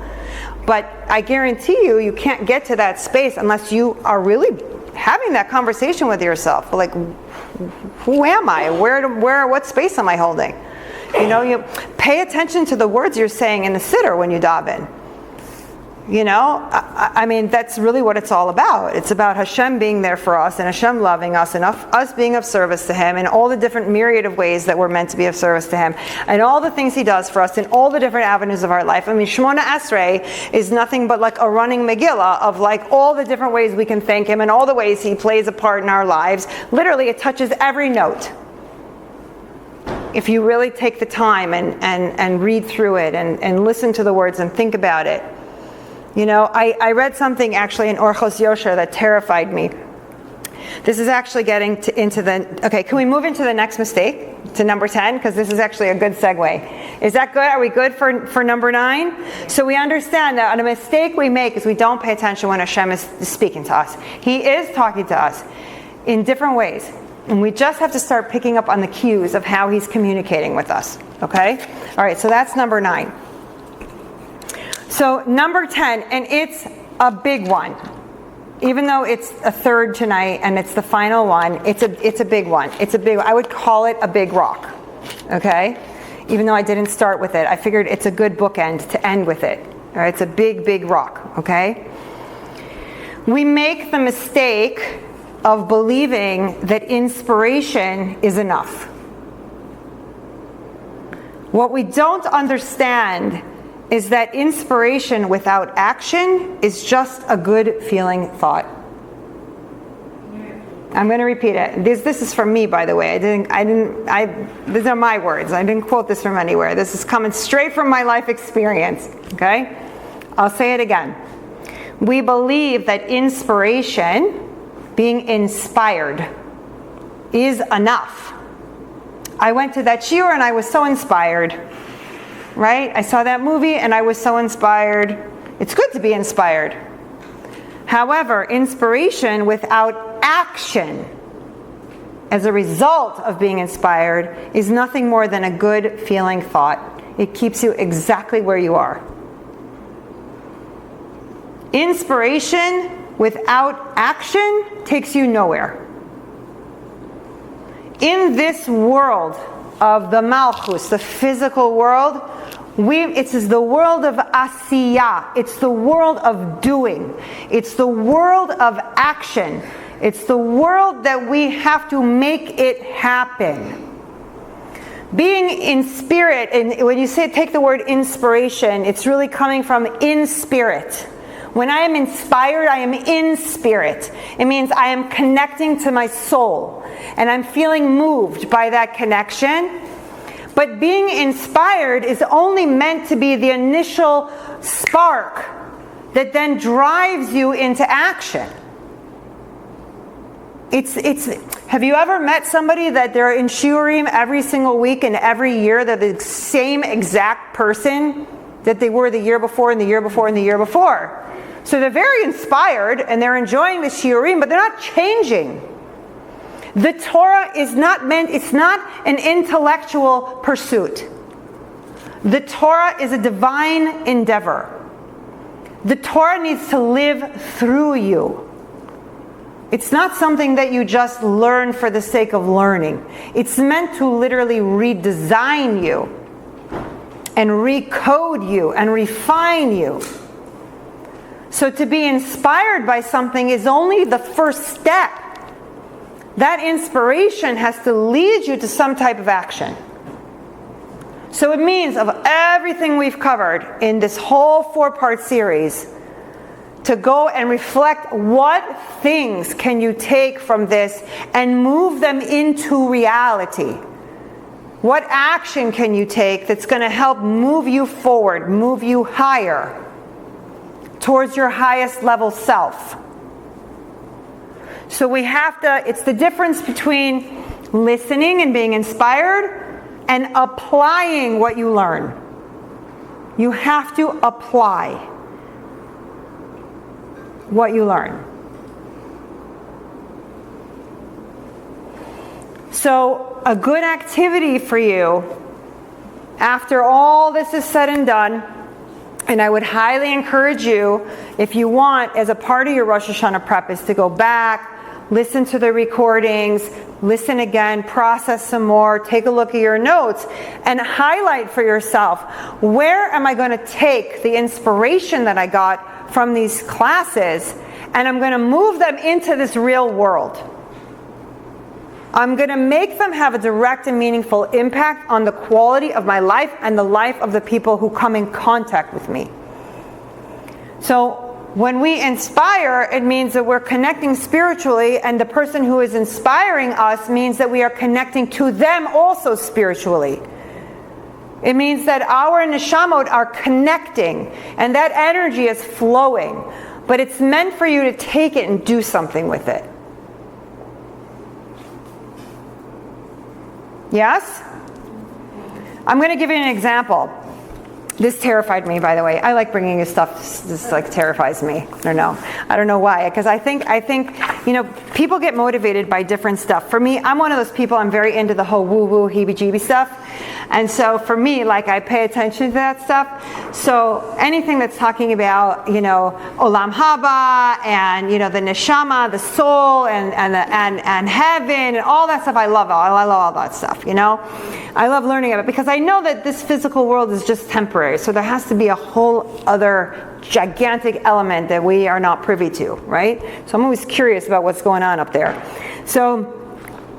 But I guarantee you can't get to that space unless you are really having that conversation with yourself. Like, who am I? What space am I holding? You pay attention to the words you're saying in the siddur when you daven. I mean, that's really what it's all about. It's about Hashem being there for us, and Hashem loving us, and us being of service to Him, and all the different myriad of ways that we're meant to be of service to Him, and all the things He does for us in all the different avenues of our life. I mean, Shemona Esrei is nothing but like a running Megillah of like all the different ways we can thank Him and all the ways He plays a part in our lives. Literally, it touches every note. If you really take the time and read through it and listen to the words and think about it. I read something actually in Orchos Yosher that terrified me. This is actually getting into the... Okay, can we move into the next mistake, to number 10? Because this is actually a good segue. Is that good? Are we good for number 9? So we understand that a mistake we make is we don't pay attention when Hashem is speaking to us. He is talking to us in different ways. And we just have to start picking up on the cues of how He's communicating with us. Okay? All right, so that's number 9. So number 10, and it's a big one. Even though it's a third tonight and it's the final one, it's a big one. I would call it a big rock. Okay? Even though I didn't start with it, I figured it's a good bookend to end with it. All right, it's a big, big rock. Okay? We make the mistake of believing that inspiration is enough. What we don't understand is that inspiration without action is just a good feeling thought. I'm going to repeat it. This is from me, by the way. These are my words. I didn't quote this from anywhere. This is coming straight from my life experience. Okay? I'll say it again. We believe that inspiration, being inspired, is enough. I went to that shiur and I was so inspired. Right? I saw that movie and I was so inspired. It's good to be inspired. However, inspiration without action as a result of being inspired is nothing more than a good feeling thought. It keeps you exactly where you are. Inspiration without action takes you nowhere. In this world of the Malchus, the physical world, it is the world of asiyah. It's the world of doing. It's the world of action. It's the world that we have to make it happen. Being in spirit, and when you take the word inspiration, it's really coming from in spirit. When I am inspired, I am in spirit. It means I am connecting to my soul, and I'm feeling moved by that connection. But being inspired is only meant to be the initial spark that then drives you into action. Have you ever met somebody that they're in shiurim every single week and every year they're the same exact person that they were the year before and the year before and the year before? So they're very inspired and they're enjoying the shiurim, but they're not changing. The Torah is not meant, it's not an intellectual pursuit. The Torah is a divine endeavor. The Torah needs to live through you. It's not something that you just learn for the sake of learning. It's meant to literally redesign you and recode you and refine you. So to be inspired by something is only the first step. That inspiration has to lead you to some type of action. So it means of everything we've covered in this whole 4-part series, to go and reflect what things can you take from this and move them into reality. What action can you take that's going to help move you forward, move you higher towards your highest level self? So we have to, it's the difference between listening and being inspired and applying what you learn. You have to apply what you learn. So a good activity for you after all this is said and done, and I would highly encourage you, if you want, as a part of your Rosh Hashanah prep, is to go back, listen to the recordings, listen again, process some more, take a look at your notes, and highlight for yourself, where am I going to take the inspiration that I got from these classes, and I'm going to move them into this real world. I'm going to make them have a direct and meaningful impact on the quality of my life and the life of the people who come in contact with me. So when we inspire, it means that we're connecting spiritually, and the person who is inspiring us means that we are connecting to them also spiritually. It means that our neshamot are connecting, and that energy is flowing. But it's meant for you to take it and do something with it. Yes? I'm going to give you an example. This terrified me, by the way. I like bringing you stuff. This like terrifies me. I don't know why. Because I think, people get motivated by different stuff. For me, I'm one of those people. I'm very into the whole woo-woo, heebie-jeebie stuff. And so for me, I pay attention to that stuff. So anything that's talking about, olam haba and the neshama, the soul, and heaven, and all that stuff, I love all that stuff. I love learning about it because I know that this physical world is just temporary. So there has to be a whole other gigantic element that we are not privy to, right? So I'm always curious about what's going on up there. So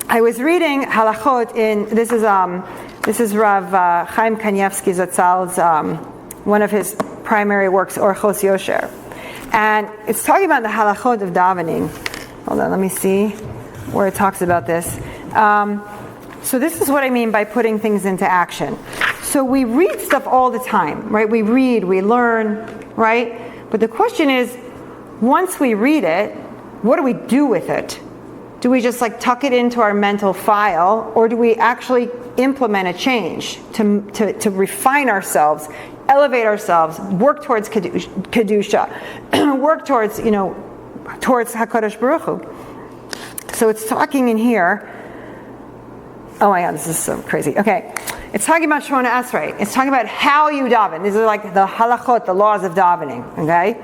I was reading halachot this is Rav Chaim Kanievsky Zatzal's one of his primary works, Orchos Yosher, and it's talking about the halachot of davening. Hold on, let me see where it talks about this. So this is what I mean by putting things into action. So we read stuff all the time, right? We read, we learn, right? But the question is, once we read it, what do we do with it? Do we just tuck it into our mental file, or do we actually implement a change to refine ourselves, elevate ourselves, work towards kedusha, work towards towards Hakadosh Baruch Hu? So it's talking in here. Oh my God, this is so crazy. Okay, it's talking about Shemona Esrei. It's talking about how you daven. These are the halachot, the laws of davening. Okay,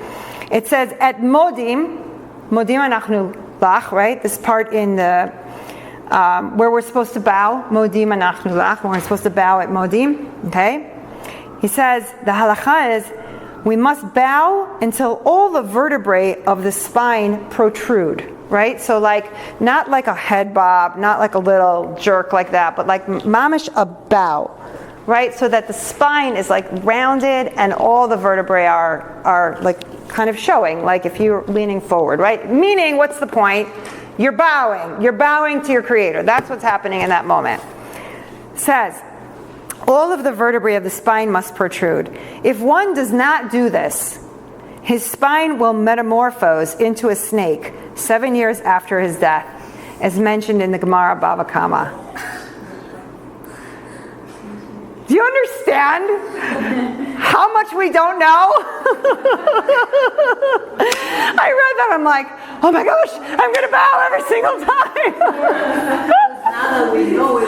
it says at modim anachnu lach, right? This part in the where we're supposed to bow, modim anachnu lach, when we're supposed to bow at modim. Okay, he says the halacha is we must bow until all the vertebrae of the spine protrude. Right? So not like a head bob, not like a little jerk like that, but mamish a bow. Right? So that the spine is rounded and all the vertebrae are kind of showing, if you're leaning forward, right? Meaning, what's the point? You're bowing. You're bowing to your Creator. That's what's happening in that moment. It says, all of the vertebrae of the spine must protrude. If one does not do this, his spine will metamorphose into a snake 7 years after his death, as mentioned in the Gemara Bava Kama. Do you understand how much we don't know? I read that, I'm like, oh my gosh, I'm going to bow every single time. Now that we know it,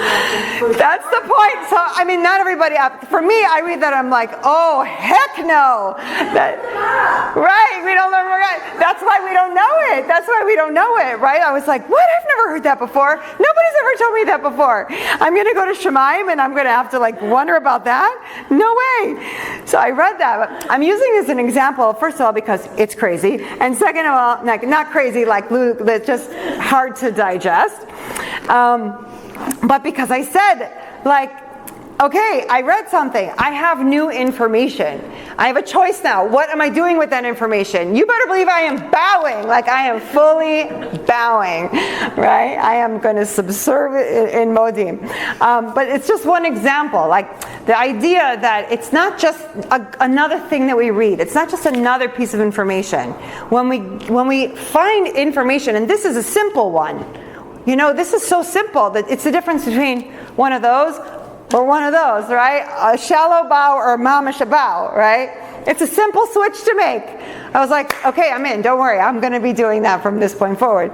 that's the point. So, not everybody, for me, I read that, I'm like, oh, heck no. Right, we don't learn, right. That's why we don't know it. That's why we don't know it, right? I was like, what? I've never heard that before. Nobody's ever told me that before. I'm going to go to Shemaim and I'm going to have to wonder about that? No way. So I read that. But I'm using this as an example, first of all, because it's crazy. And second of all, not crazy that's just hard to digest. But because I said, okay, I read something. I have new information. I have a choice now. What am I doing with that information? You better believe I am bowing. I am fully bowing, right? I am going to subserve it in Modim. But it's just one example. The idea that it's not just another thing that we read. It's not just another piece of information. When we find information, and this is a simple one. This is so simple that it's the difference between one of those or one of those, right? A shallow bow or a mamish a bow, right? It's a simple switch to make. I was like, okay, I'm in. Don't worry. I'm going to be doing that from this point forward.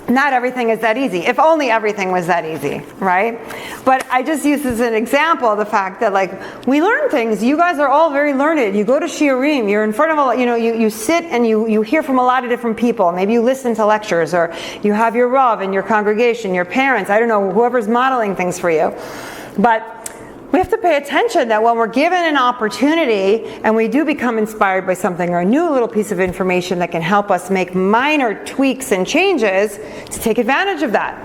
not everything is that easy. If only everything was that easy, right? But I just use this as an example of the fact that, like, we learn things. You guys are all very learned. You go to shiurim, you're in front of you sit and you hear from a lot of different people. Maybe you listen to lectures, or you have your Rav in your congregation, your parents, I don't know, whoever's modeling things for you. But we have to pay attention that when we're given an opportunity and we do become inspired by something or a new little piece of information that can help us make minor tweaks and changes, to take advantage of that.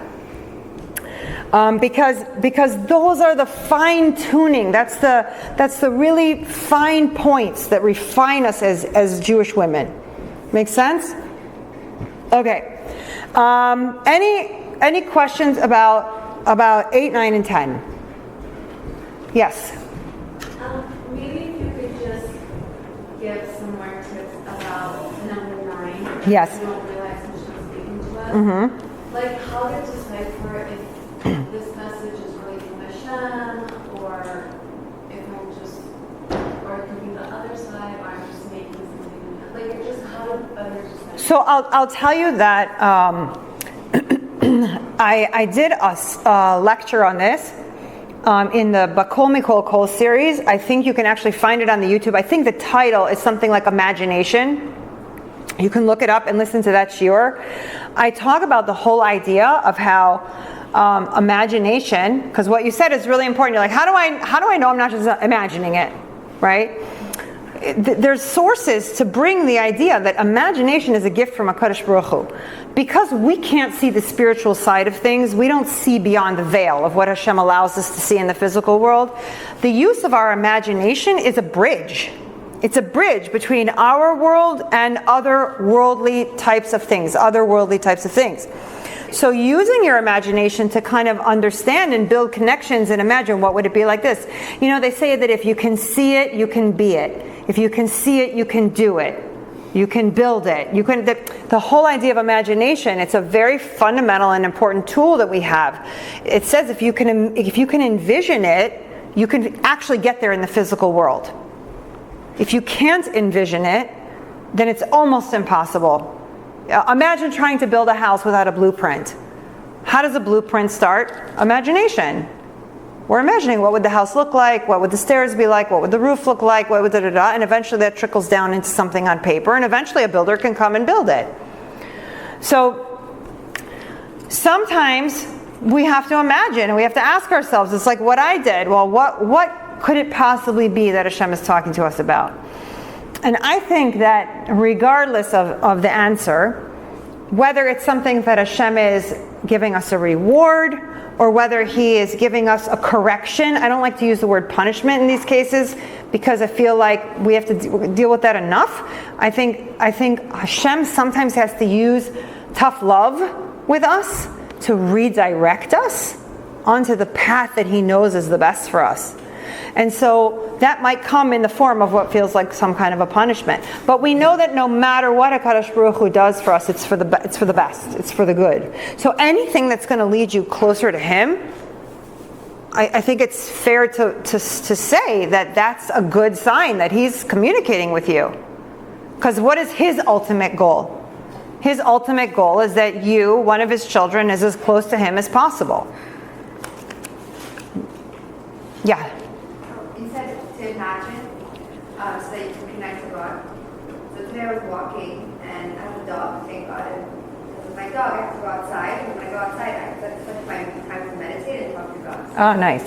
Because those are the fine tuning. That's the really fine points that refine us as Jewish women. Make sense? Okay. Any questions about 8, 9, and 10? Yes. Maybe if you could just give some more tips about number 9. Yes. You don't realize when she's speaking to us. Mm-hmm. Like how to decipher if this message is really from Hashem, or if I'm just, or it could be the other side, or I'm just making something. Like just how to better decipher. So I'll tell you that I did a lecture on this. In the Bakol Mikol Kol series. I think you can actually find it on the YouTube. I think the title is something like Imagination. You can look it up and listen to that shiur. I talk about the whole idea of how imagination, because what you said is really important. You're like, how do I know I'm not just imagining it, right? There's sources to bring the idea that imagination is a gift from HaKadosh Baruch Hu. Because we can't see the spiritual side of things, we don't see beyond the veil of what Hashem allows us to see in the physical world. The use of our imagination is a bridge. It's a bridge between our world and other worldly types of things, So using your imagination to kind of understand and build connections and imagine, what would it be like this? You know, they say that if you can see it, you can be it. If you can see it, you can do it. You can build it. The whole idea of imagination, it's a very fundamental and important tool that we have. It says if you can envision it, you can actually get there in the physical world. If you can't envision it, then it's almost impossible. Imagine trying to build a house without a blueprint. How does a blueprint start? Imagination. We're imagining what would the house look like, what would the stairs be like, what would the roof look like, what would and eventually that trickles down into something on paper, and eventually a builder can come and build it. So sometimes we have to imagine, and we have to ask ourselves, it's like what I did, well, what could it possibly be that Hashem is talking to us about? And I think that regardless of the answer, whether it's something that Hashem is giving us a reward, or whether He is giving us a correction. I don't like to use the word punishment in these cases because I feel like we have to deal with that enough. I think Hashem sometimes has to use tough love with us to redirect us onto the path that He knows is the best for us. And so that might come in the form of what feels like some kind of a punishment. But we know that no matter what HaKadosh Baruch Hu does for us, it's for the best, it's for the good. So anything that's going to lead you closer to Him, I think it's fair to say that that's a good sign that He's communicating with you. Because what is His ultimate goal? His ultimate goal is that you, one of His children, is as close to Him as possible. Yeah. To imagine, so that you can connect to God. So today I was walking and I have a dog, thank God, and with my dog I have to go outside, and when I go outside that's my time to meditate and talk to God. So Oh, nice.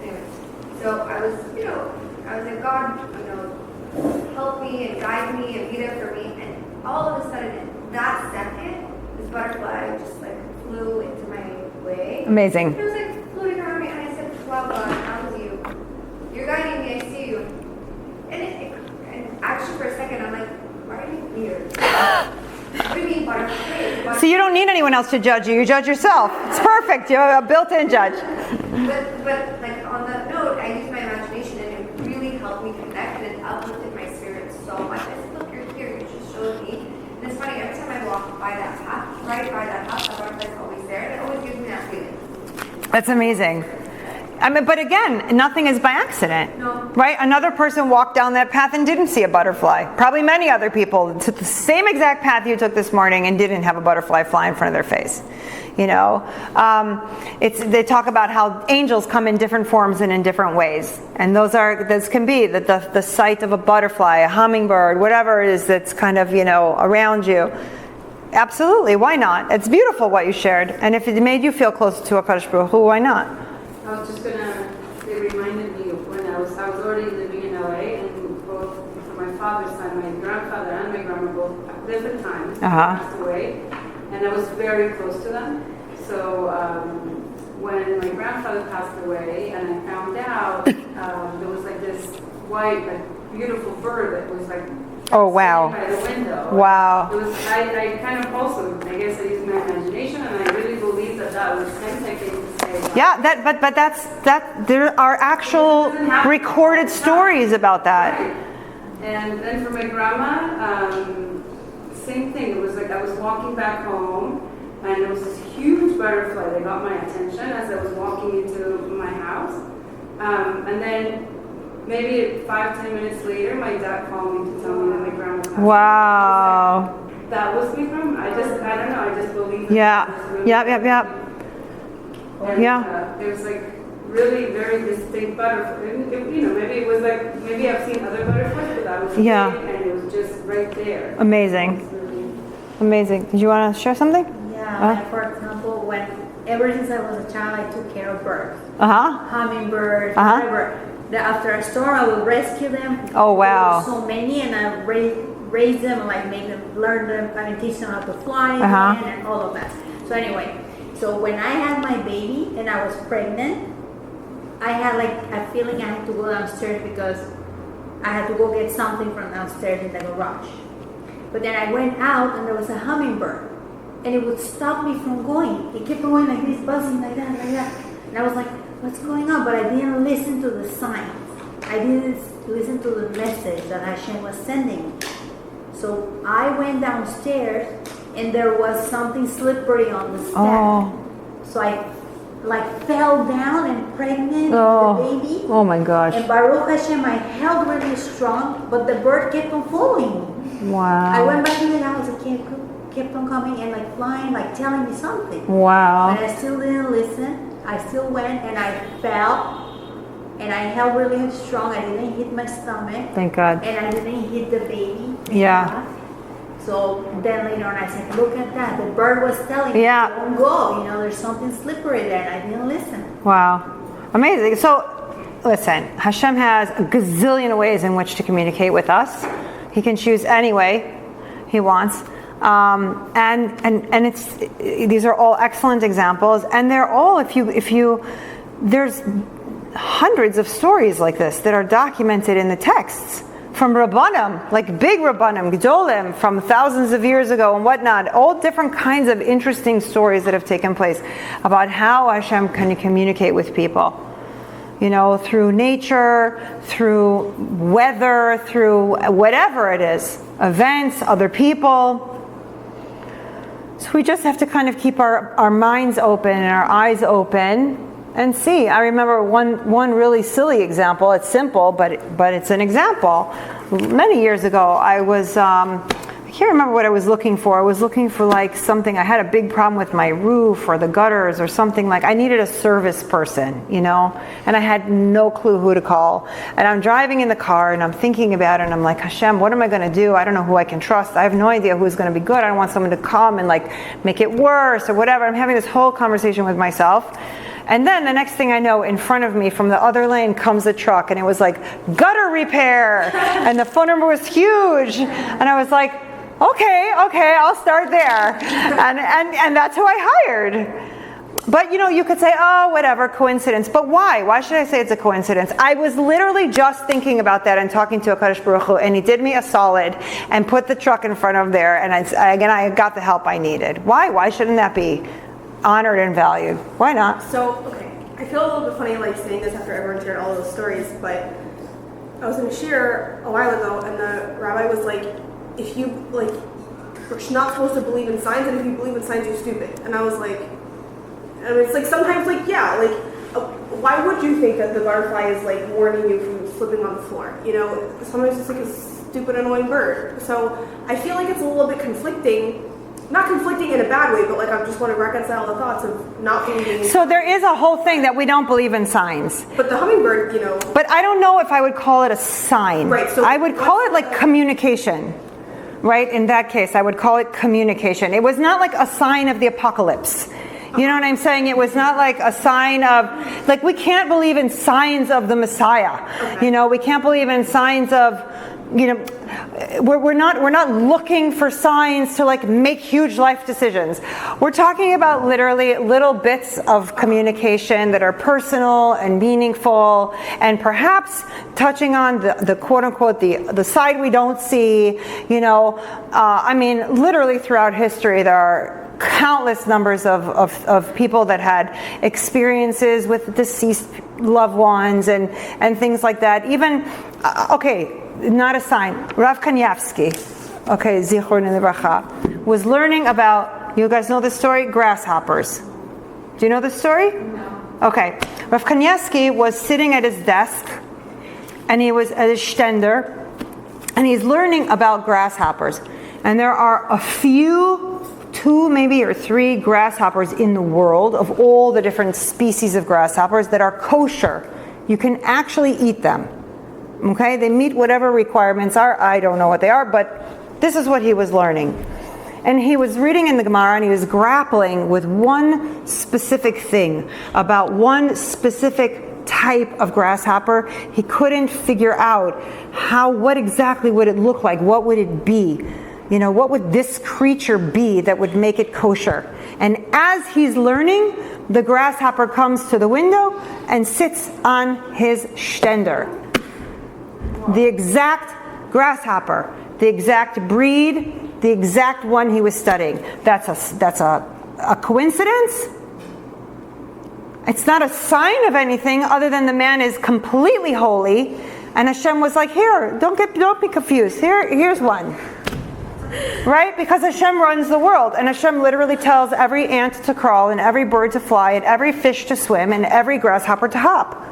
Anyway, so I was like, God, help me and guide me and be there for me, and all of a sudden, that second, this butterfly just like flew into my way. Amazing. It was like floating around me, and I said, wow, God, how was you? You're guiding me, I see you. And actually for a second, I'm like, why are you weird? What do you mean butterfly? So you don't need anyone else to judge you. You judge yourself. It's perfect. You have a built-in judge. But like on that note, I used my imagination and it really helped me connect and it uplifted my spirit so much. I said, look, you're here. You just showed me. And it's funny, every time I walk by that path, right by that path, that butterfly's always there. And it always gives me that feeling. That's amazing. I mean, but again, nothing is by accident. No. Right? Another person walked down that path and didn't see a butterfly. Probably many other people took the same exact path you took this morning and didn't have a butterfly fly in front of their face. You know, they talk about how angels come in different forms and in different ways, and those can be the sight of a butterfly, a hummingbird, whatever it is that's kind of, you know, around you. Absolutely, why not? It's beautiful what you shared, and if it made you feel closer to HaKadosh Baruch Hu, why not? I was just gonna. It reminded me of when I was already living in LA, and both from my father's side, my grandfather and my grandma both at different times passed away, and I was very close to them. So when my grandfather passed away, and I found out there was like this white, like beautiful bird that was like. Oh wow! By the window. Wow! It was. I kind of also. I guess I used my imagination, and I really believe that was tempting to say. Yeah, but that's. There are actual recorded stories about that. Right. And then for my grandma, same thing. It was like I was walking back home, and there was this huge butterfly that got my attention as I was walking into my house, and then. Maybe 5-10 minutes later, my dad called me to tell me that my grandma passed away. Wow. That was my grandma. I don't know, I just believe that. Yeah. Really Yep. and, Yeah. it was like really very distinct butterfly. You know, maybe I've seen other butterflies, but that was big, and it was just right there. Amazing. Really, Amazing. Did you want to share something? Yeah, like for example, ever since I was a child, I took care of birds. Hummingbirds, whatever. After a storm, I would rescue them. Oh wow! There were so many, and I raise them, and like make them learn them, kind of teach them how to fly again, and all of that. So anyway, when I had my baby and I was pregnant, I had like a feeling I had to go downstairs because I had to go get something from downstairs in the garage. But then I went out, and there was a hummingbird, and it would stop me from going. It kept going like this, buzzing like that, and I was like, what's going on? But I didn't listen to the signs. I didn't listen to the message that Hashem was sending me. So I went downstairs, and there was something slippery on the step. So I like fell down and pregnant with the baby. Oh my gosh. And Baruch Hashem, I held really strong, but the bird kept on following me. Wow. I went back to the house, and kept on coming and like flying, like telling me something. Wow. But I still didn't listen. I still went, and I fell, and I held really strong. I didn't hit my stomach. Thank God. And I didn't hit the baby. Yeah. So then later on, I said, look at that. The bird was telling me, don't go. You know, there's something slippery there. And I didn't listen. Wow. Amazing. So, listen, Hashem has a gazillion ways in which to communicate with us. He can choose any way he wants. And it's these are all excellent examples, and they're all if you there's hundreds of stories like this that are documented in the texts from Rabbanim, like big Rabbanim, Gedolim from thousands of years ago and whatnot, all different kinds of interesting stories that have taken place about how Hashem can communicate with people. You know, through nature, through weather, through whatever it is, events, other people. So we just have to kind of keep our minds open and our eyes open and see. I remember one really silly example. It's simple, but it's an example. Many years ago, I was I can't remember what I was looking for. I was looking for like something. I had a big problem with my roof or the gutters or something. Like I needed a service person, you know, and I had no clue who to call. And I'm driving in the car and I'm thinking about it and I'm like, Hashem, what am I going to do? I don't know who I can trust. I have no idea who's going to be good. I don't want someone to come and like make it worse or whatever. I'm having this whole conversation with myself. And then the next thing I know, in front of me from the other lane comes a truck and it was like gutter repair and the phone number was huge. And I was like, okay, I'll start there. And that's who I hired. But you know, you could say, oh, whatever, coincidence. But why? Why should I say it's a coincidence? I was literally just thinking about that and talking to HaKadosh Baruch Hu, and he did me a solid and put the truck in front of there, and I got the help I needed. Why? Why shouldn't that be honored and valued? Why not? So, okay, I feel a little bit funny like saying this after everyone's heard all those stories, but I was in a shir a while ago, and the rabbi was like, if you, like, you're not supposed to believe in signs, and if you believe in signs, you're stupid. And I was like, and it's like, sometimes, like, yeah, like, why would you think that the butterfly is like warning you from slipping on the floor? You know, sometimes it's like a stupid, annoying bird. So I feel like it's a little bit conflicting. Not conflicting in a bad way, but like I just want to reconcile the thoughts of not believing. So there is a whole thing that we don't believe in signs. But the hummingbird, you know. But I don't know if I would call it a sign. Right. So I would call it like communication. Right? In that case, I would call it communication. It was not like a sign of the apocalypse. You know what I'm saying? It was not like a sign of, like, we can't believe in signs of the Messiah. Okay. You know, we can't believe in signs of, you know, we're not looking for signs to like make huge life decisions. We're talking about literally little bits of communication that are personal and meaningful, and perhaps touching on the quote unquote the side we don't see. You know, I mean, literally throughout history there are countless numbers of people that had experiences with deceased loved ones and things like that. Even okay. Not a sign. Rav Kanievsky, okay, Zichron Livracha, was learning about, you guys know the story? Grasshoppers. Do you know the story? No. Okay. Rav Kanievsky was sitting at his desk, and he was at his stender, and he's learning about grasshoppers. And there are a few, 2 maybe or 3 grasshoppers in the world, of all the different species of grasshoppers, that are kosher. You can actually eat them. Okay, they meet whatever requirements are. I don't know what they are, but this is what he was learning. And he was reading in the Gemara, and he was grappling with one specific thing about one specific type of grasshopper. He couldn't figure out what exactly would it look like? What would it be? You know, what would this creature be that would make it kosher? And as he's learning, the grasshopper comes to the window and sits on his stender. The exact grasshopper, the exact breed, the exact one he was studying. That's a coincidence? It's not a sign of anything other than the man is completely holy, and Hashem was like, here, don't be confused. Here's one. Right? Because Hashem runs the world, and Hashem literally tells every ant to crawl, and every bird to fly, and every fish to swim, and every grasshopper to hop.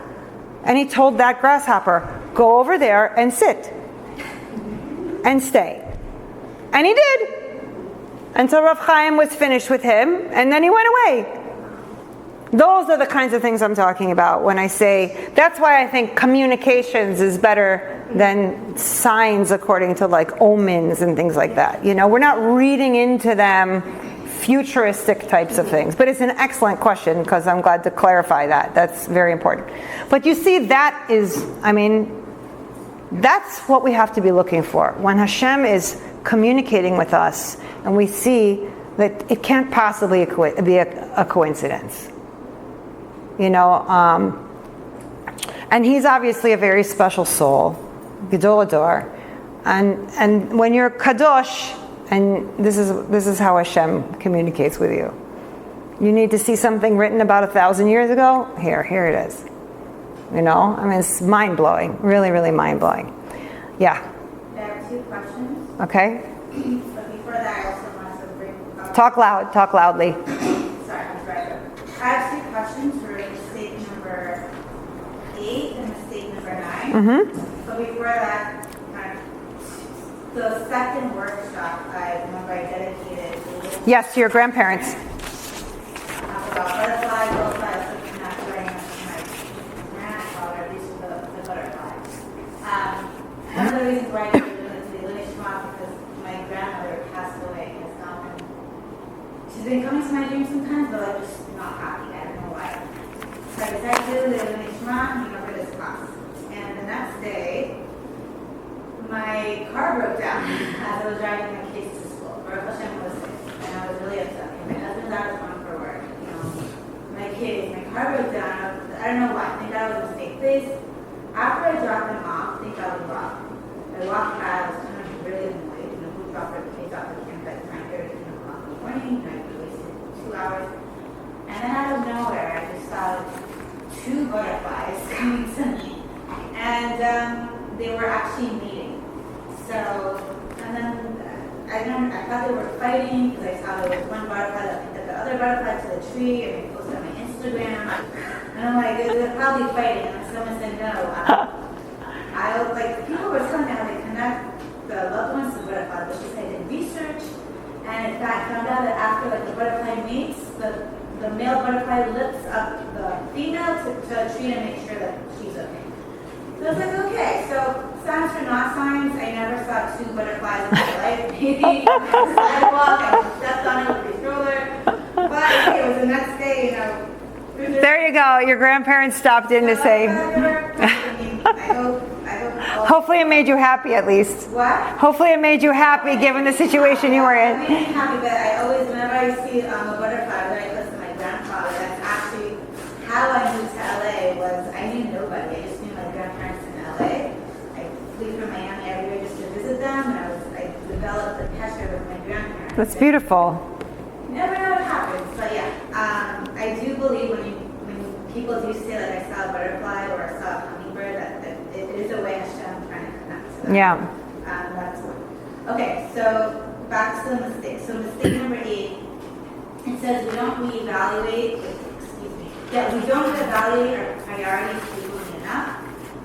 And he told that grasshopper, go over there and sit and stay. And he did. Until Rav Chaim was finished with him, and then he went away. Those are the kinds of things I'm talking about when I say, that's why I think communications is better than signs according to like omens and things like that. You know, we're not reading into them futuristic types of things. But it's an excellent question, because I'm glad to clarify that. That's very important. But you see, that is, I mean, that's what we have to be looking for. When Hashem is communicating with us, and we see that it can't possibly be a coincidence. You know, and he's obviously a very special soul, Gedol Ador. And when you're Kadosh, and this is how Hashem communicates with you. You need to see something written about 1,000 years ago? Here it is. You know, I mean, it's mind-blowing. Really, really mind-blowing. Yeah. I have 2 questions. Okay. But before that, I also want to bring up... Talk loudly. Sorry, I'm driving. I have 2 questions for mistake number 8 and mistake number 9. Mm-hmm. But before that, the second workshop, I remember I dedicated to... Yes, to your grandparents. About butterflies, something not very much to my grandfather, at least for the butterflies. One of the reasons why I did the Lilish Shema, because my grandmother passed away and has not been... She's been coming to my dreams sometimes, but I'm just not happy. I don't know why. So I decided to do the Lilish Shema, for this class. And the next day, my car broke down as I was driving my kids to school. Baruch Hashem was sick, and I was really upset. My husband's out of town for work. You know, my kids, my car broke down. I don't know why. I think that was a mistake. Please, after I dropped them off, I think I was wrong. I walked by. I was kind of really annoyed. You know, who dropped their kids off at camp at 9:30, 10 o'clock in the morning? And I wasted 2 hours. And then out of nowhere, I just saw 2 butterflies coming to me, and they were actually mating. So, and then I thought they were fighting, because I saw there was one butterfly that picked up the other butterfly to the tree, and they posted on my Instagram. And I'm like, they're probably fighting. And someone said, no. I was like, people were telling me how they connect the loved ones to butterflies, which is I did research. And in fact, found out that after like the butterfly mates, the male butterfly lifts up the female to a tree to make sure that she's okay. So I was like, okay, so signs for not signs. I never saw 2 butterflies in my life. Maybe on the sidewalk, I stepped on it with a stroller. But hey, it was the next day, you know. There you go. Your grandparents stopped in to say. I hope. Hopefully it made you happy at least. What? Hopefully it made you happy given the situation you were I'm in. really happy, but I always, whenever I see a butterfly, when I listen to my grandfather, that's actually how I moved to LA. Was I knew nobody. I just knew my grandparents in LA. I flew from Miami every year just to visit them, and I developed a passion with my grandparents. That's beautiful. You never know what happens, but yeah, I do believe when people do say like I saw a butterfly or I saw a hummingbird, that it is a way Hashem trying to connect to them. Yeah. That's one. Okay, so back to the mistake. So mistake number 8, it says we don't reevaluate. We don't evaluate our priorities frequently enough.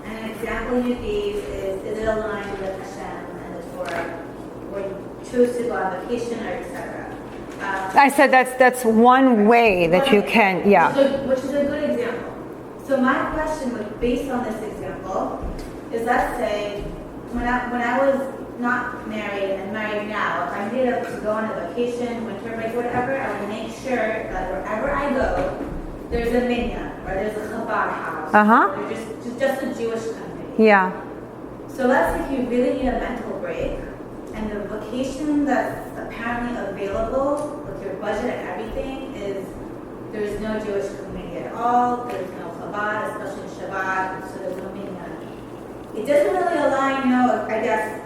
And an example you gave is it aligned with Hashem and the Torah, or you chose to go on vacation or etc. I said that's one way that you can, yeah. Which is a good example. So my question was based on this example is, let's say when I was not married and married now, if I needed to go on a vacation, winter break, whatever, I would make sure that wherever I go, there's a minyan or there's a Chabad house. Or just a Jewish community. Yeah. So let's say you really need a mental break, and the vacation that's apparently available with your budget and everything is there's no Jewish community at all, there's no Chabad, especially Shabbat, so there's no minyan. It doesn't really align, I guess,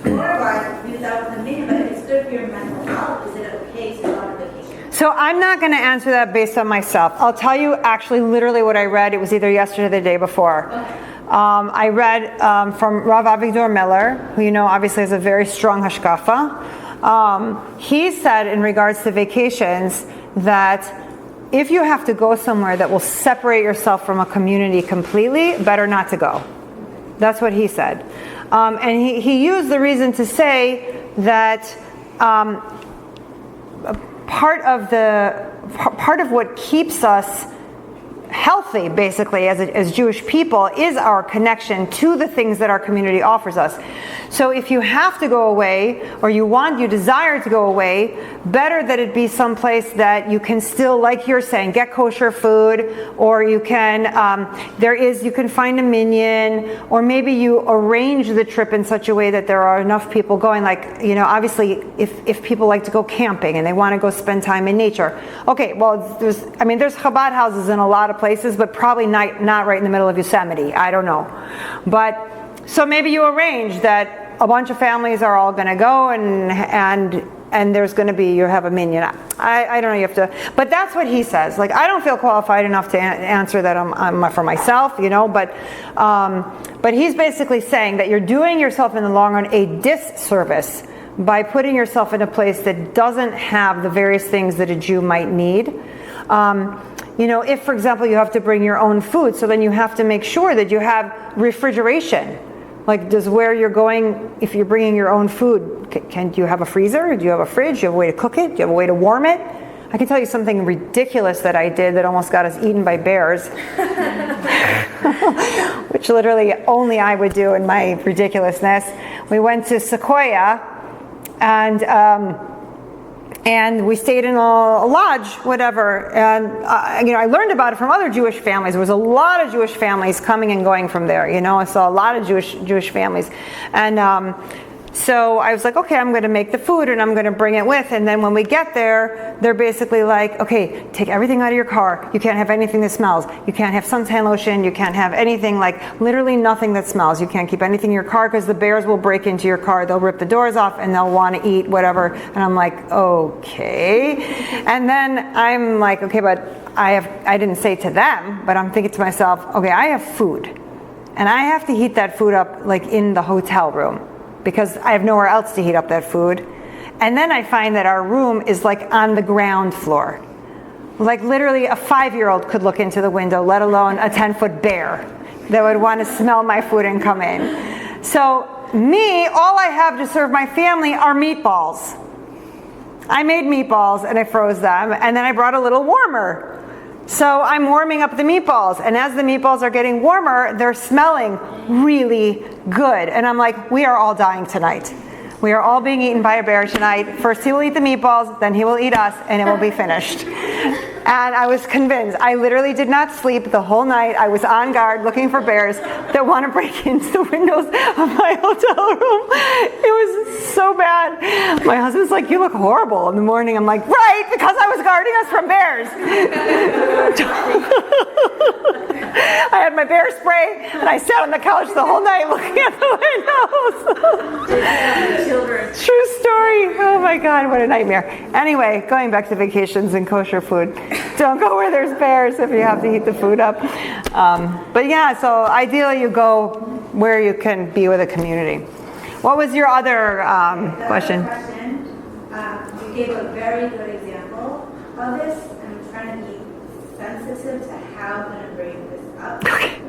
Torah-wise, use that with the minyan, but if it's good for your mental health, is it okay to go on a vacation? So I'm not going to answer that based on myself. I'll tell you actually literally what I read. It was either yesterday or the day before. Okay. I read from Rav Avigdor Miller, who you know obviously has a very strong hashkafa. He said in regards to vacations that if you have to go somewhere that will separate yourself from a community completely, better not to go. That's what he said. And he used the reason to say that part of what keeps us healthy, basically, as Jewish people, is our connection to the things that our community offers us. So if you have to go away, or you desire to go away, better that it be someplace that you can still, like you're saying, get kosher food, or you can, you can find a minyan, or maybe you arrange the trip in such a way that there are enough people going, like, obviously, if people like to go camping and they want to go spend time in nature. Okay, well, there's Chabad houses in a lot of places, but probably not right in the middle of Yosemite. I don't know. But, so maybe you arrange that a bunch of families are all going to go and there's going to be, you have a minyan. I don't know, you have to, but that's what he says. Like, I don't feel qualified enough to answer that I'm for myself, but he's basically saying that you're doing yourself in the long run a disservice by putting yourself in a place that doesn't have the various things that a Jew might need. If, for example, you have to bring your own food, so then you have to make sure that you have refrigeration. Like, does where you're going, if you're bringing your own food, do you have a freezer? Do you have a fridge? Do you have a way to cook it? Do you have a way to warm it? I can tell you something ridiculous that I did that almost got us eaten by bears. Which literally only I would do in my ridiculousness. We went to Sequoia, and we stayed in a lodge, whatever. And I learned about it from other Jewish families. There was a lot of Jewish families coming and going from there. I saw a lot of Jewish families, and so I was like, okay, I'm going to make the food and I'm going to bring it with. And then when we get there, they're basically like, okay, take everything out of your car. You can't have anything that smells. You can't have suntan lotion. You can't have anything, like literally nothing that smells. You can't keep anything in your car because the bears will break into your car. They'll rip the doors off and they'll want to eat whatever. And I'm like, okay. And then I'm like, okay, but I didn't say to them, but I'm thinking to myself, okay, I have food and I have to heat that food up like in the hotel room, because I have nowhere else to heat up that food. And then I find that our room is like on the ground floor. Like literally a 5-year-old could look into the window, let alone a 10-foot bear that would want to smell my food and come in. So me, all I have to serve my family are meatballs. I made meatballs and I froze them, and then I brought a little warmer. So I'm warming up the meatballs, and as the meatballs are getting warmer, they're smelling really good. And I'm like, we are all dying tonight. We are all being eaten by a bear tonight. First he will eat the meatballs, then he will eat us, and it will be finished. And I was convinced. I literally did not sleep the whole night. I was on guard looking for bears that want to break into the windows of my hotel room. It was so bad. My husband's like, you look horrible in the morning. I'm like, right, because I was guarding us from bears. I had my bear spray, and I sat on the couch the whole night looking at the windows. Children. True story. Oh my God, what a nightmare. Anyway, going back to vacations and kosher food. Don't go where there's bears if you have to heat the food up. But yeah, so ideally you go where you can be with a community. What was your other question? You gave a very good example of this, and I'm trying to be sensitive to how I'm going to bring this up. Okay.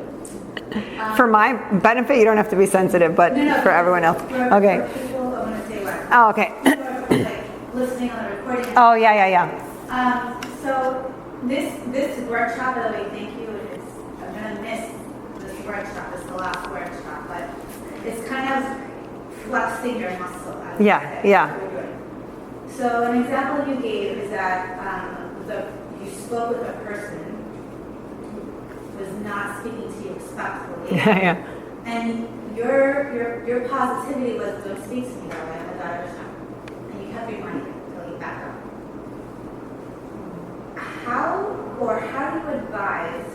For my benefit, you don't have to be sensitive, but for everyone else. Okay. For people, I want to say what. Oh, okay. Like listening on the recording. Oh, yeah. So this workshop, by the way, thank you. I'm gonna miss this workshop. It's the last workshop, but it's kind of flexing your muscle. Yeah. So an example you gave is that you spoke with a person who was not speaking to you respectfully. Yeah. And your positivity was, don't speak to me that way. I'm a daughter's son. And you kept reminding him until he backed up. How do you advise?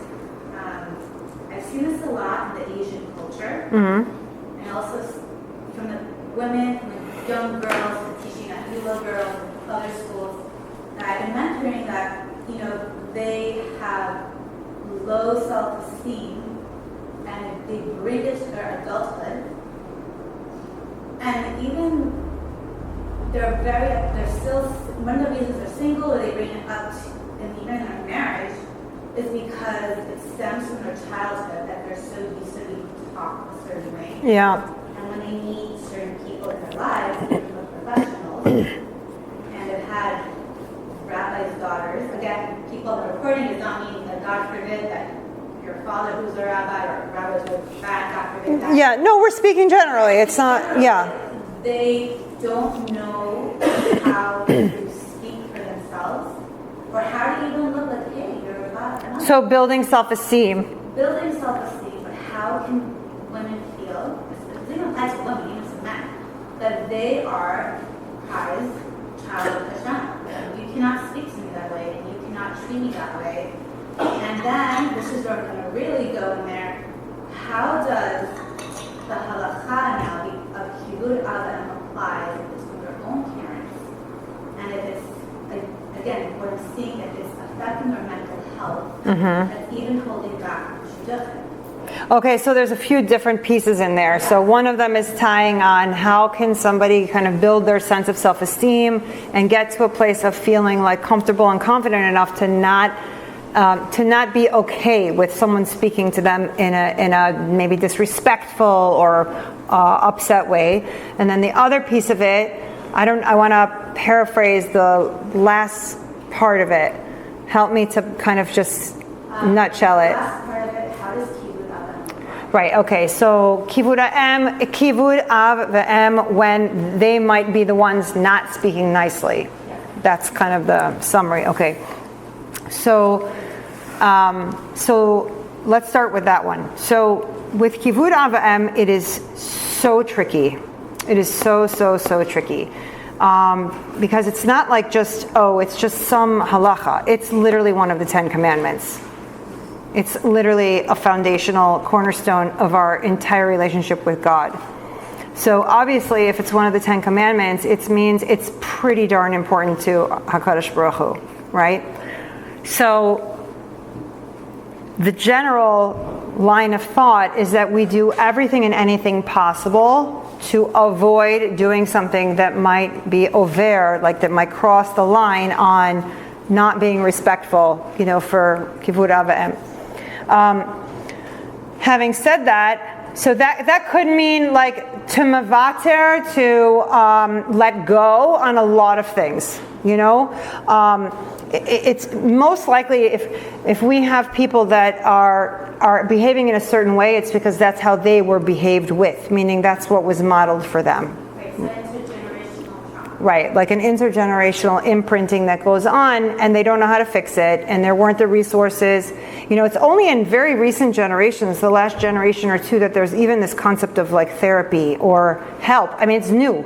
I've seen this a lot in the Asian culture, and also from the women, from the young girls, and teaching at Hula girls and other schools. I've been mentoring that they have low self-esteem, and they bring it to their adulthood, and even they're still, one of the reasons they're single or they bring it up and even in their marriage is because it stems from their childhood that they're so used to being taught a certain way. Yeah. And when they meet certain people in their lives, they become professionals, and have had rabbis' daughters. Again, people that are recording does not mean that God forbid that your father who's a rabbi or rabbis were bad, God forbid that. Yeah, no, we're speaking generally. It's not, yeah. They don't know how to speak for themselves, or how to even look like, hey, you're a God. So building self-esteem. Building self-esteem, but how can women feel, this even applies to women, even to men, that they are God's child of Hashem. You cannot speak to me that way, and you cannot treat me that way. And then, this is where I'm going to really go in there, how does the halakha now of kibud avim apply if it's from your own parents? And if it's, again, what I'm seeing, if it's affecting their mental health, that's even holding back what she doesn't. Okay, so there's a few different pieces in there. So one of them is tying on how can somebody kind of build their sense of self-esteem and get to a place of feeling like comfortable and confident enough to not be okay with someone speaking to them in a maybe disrespectful or upset way. And then the other piece of it, I want to paraphrase the last part of it. Help me to kind of just nutshell it. Last part of it, how does kibud avim? Right, okay, so kivud av v'em, when they might be the ones not speaking nicely. That's kind of the summary, okay. So let's start with that one. So with kivud av v'em, it is so tricky. It is so tricky. Because it's not like it's just some halacha. It's literally one of the 10 commandments. It's literally a foundational cornerstone of our entire relationship with God. So obviously, if it's one of the 10 commandments, it means it's pretty darn important to HaKadosh Baruch Hu, right? So the general line of thought is that we do everything and anything possible to avoid doing something that might be over, like that might cross the line on not being respectful, for kivud av va'em. Having said that, so that could mean like to mavater, to let go on a lot of things. It's most likely if we have people that are behaving in a certain way, it's because that's how they were behaved with, meaning that's what was modeled for them. Right, so intergenerational trauma. Right, like an intergenerational imprinting that goes on, and they don't know how to fix it, and there weren't the resources. It's only in very recent generations, the last generation or two, that there's even this concept of like therapy or help. I mean, it's new.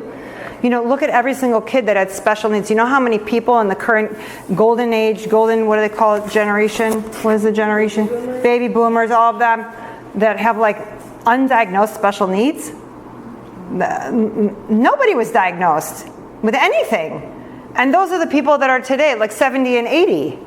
Look at every single kid that had special needs. You know how many people in the current golden age, what do they call it, generation? What is the generation? Baby boomers, all of them, that have like undiagnosed special needs? Nobody was diagnosed with anything. And those are the people that are today, like 70 and 80.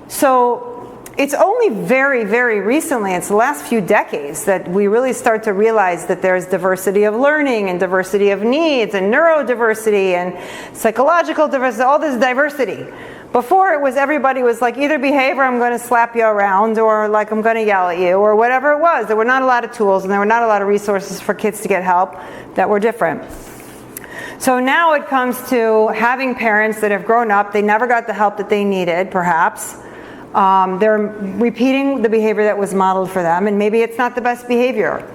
So it's only very, very recently, it's the last few decades, that we really start to realize that there's diversity of learning and diversity of needs and neurodiversity and psychological diversity, all this diversity. Before, it was everybody was like, either behave or I'm going to slap you around, or like I'm going to yell at you, or whatever it was. There were not a lot of tools and there were not a lot of resources for kids to get help that were different. So now it comes to having parents that have grown up, they never got the help that they needed, perhaps. They're repeating the behavior that was modeled for them, and maybe it's not the best behavior.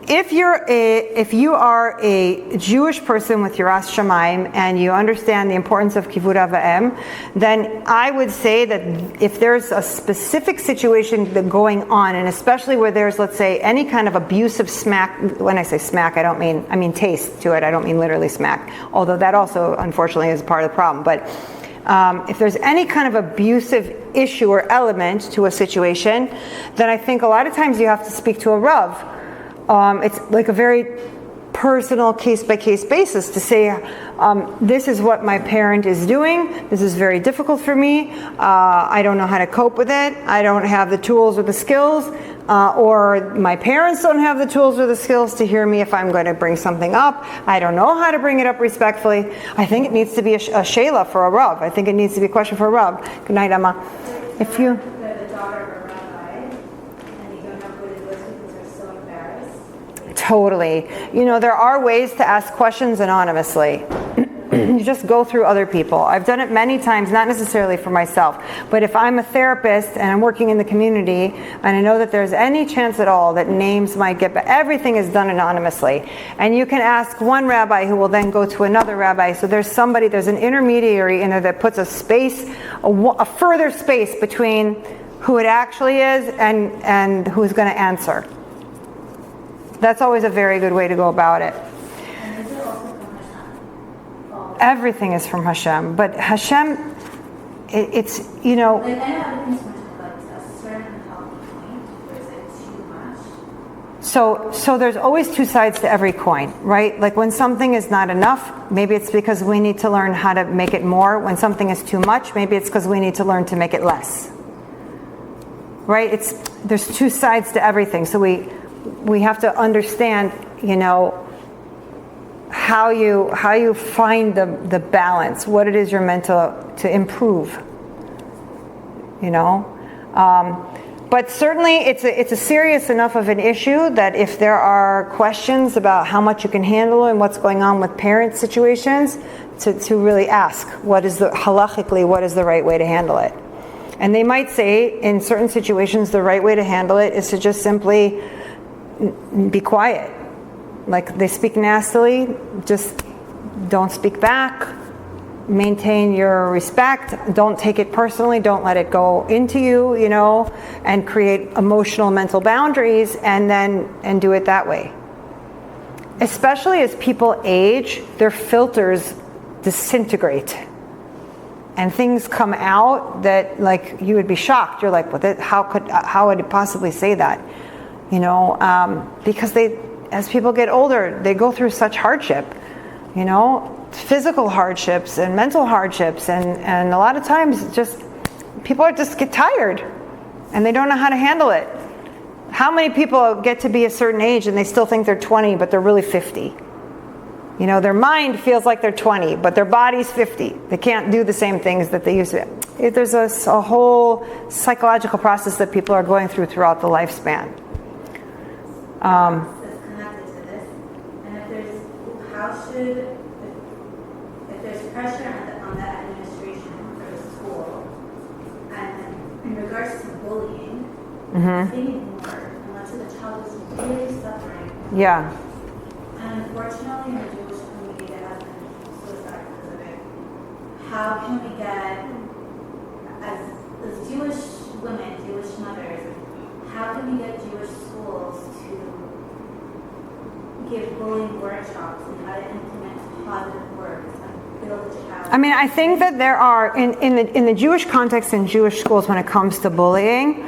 If you are a Jewish person with Yiras Shamayim and you understand the importance of kivud av va'em, then I would say that if there's a specific situation going on, and especially where there's, let's say, any kind of abusive smack. When I say smack, I mean taste to it. I don't mean literally smack, although that also, unfortunately, is part of the problem. But if there's any kind of abusive issue or element to a situation, then I think a lot of times you have to speak to a Rav. It's like a very personal case-by-case basis to say, this is what my parent is doing, this is very difficult for me, I don't know how to cope with it, I don't have the tools or the skills, or my parents don't have the tools or the skills to hear me if I'm going to bring something up, I don't know how to bring it up respectfully. I think it needs to be a shayla for a Rav. I think it needs to be a question for a Rav. Good night, Emma. If you... Totally. There are ways to ask questions anonymously. You just go through other people. I've done it many times, not necessarily for myself, but if I'm a therapist and I'm working in the community and I know that there's any chance at all that names might get, but everything is done anonymously. And you can ask one rabbi who will then go to another rabbi. So there's an intermediary in there that puts a space, a further space between who it actually is and who's going to answer. That's always a very good way to go about it. And is it also from Hashem? Everything is from Hashem, but Hashem, it's. Like, I know everything's from Hashem, but a certain healthy point, or is it too much? So there's always two sides to every coin, right? Like when something is not enough, maybe it's because we need to learn how to make it more. When something is too much, maybe it's because we need to learn to make it less. Right? There's two sides to everything. So we have to understand, how you find the balance, what it is you're meant to improve. But certainly it's a serious enough of an issue that if there are questions about how much you can handle and what's going on with parent situations, to really ask halachically what is the right way to handle it. And they might say in certain situations the right way to handle it is to just simply be quiet. Like they speak nastily, just don't speak back, maintain your respect, don't take it personally, don't let it go into you, and create emotional mental boundaries and do it that way. Especially as people age, their filters disintegrate and things come out that like you would be shocked. You're like, how would it possibly say that? Because as people get older, they go through such hardship, physical hardships and mental hardships, and a lot of times people just get tired and they don't know how to handle it. How many people get to be a certain age and they still think they're 20 but they're really 50? You know, their mind feels like they're 20, but their body's 50. They can't do the same things that they used to. There's a whole psychological process that people are going through throughout the lifespan. That's connected to this. And if there's pressure on the administration for the school, and in regards to bullying, it's being ignored unless the child is really suffering. Yeah. And unfortunately, in the Jewish community, there has been suicide because of it. How can we get, as Jewish women, Jewish mothers, how can we get Jewish schools to give bullying workshops and how to implement positive words and build a child? I mean, I think that there are, in the Jewish context in Jewish schools when it comes to bullying,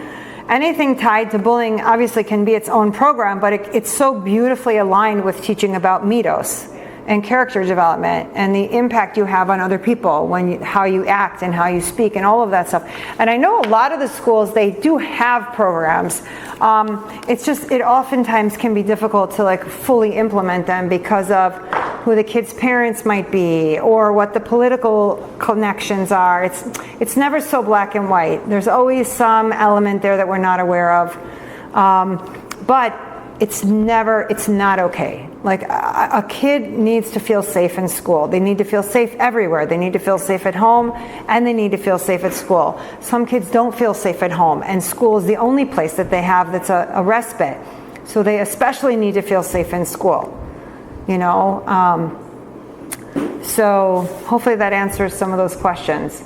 anything tied to bullying obviously can be its own program, but it's so beautifully aligned with teaching about midos and character development and the impact you have on other people how you act and how you speak and all of that stuff. And I know a lot of the schools, they do have programs. It's just, it oftentimes can be difficult to like fully implement them because of who the kids' parents might be or what the political connections are. It's never so black and white. There's always some element there that we're not aware of. But it's not okay. Like a kid needs to feel safe in school. They need to feel safe everywhere. They need to feel safe at home and they need to feel safe at school. Some kids don't feel safe at home and school is the only place that they have that's a respite. So they especially need to feel safe in school. You know, so hopefully that answers some of those questions.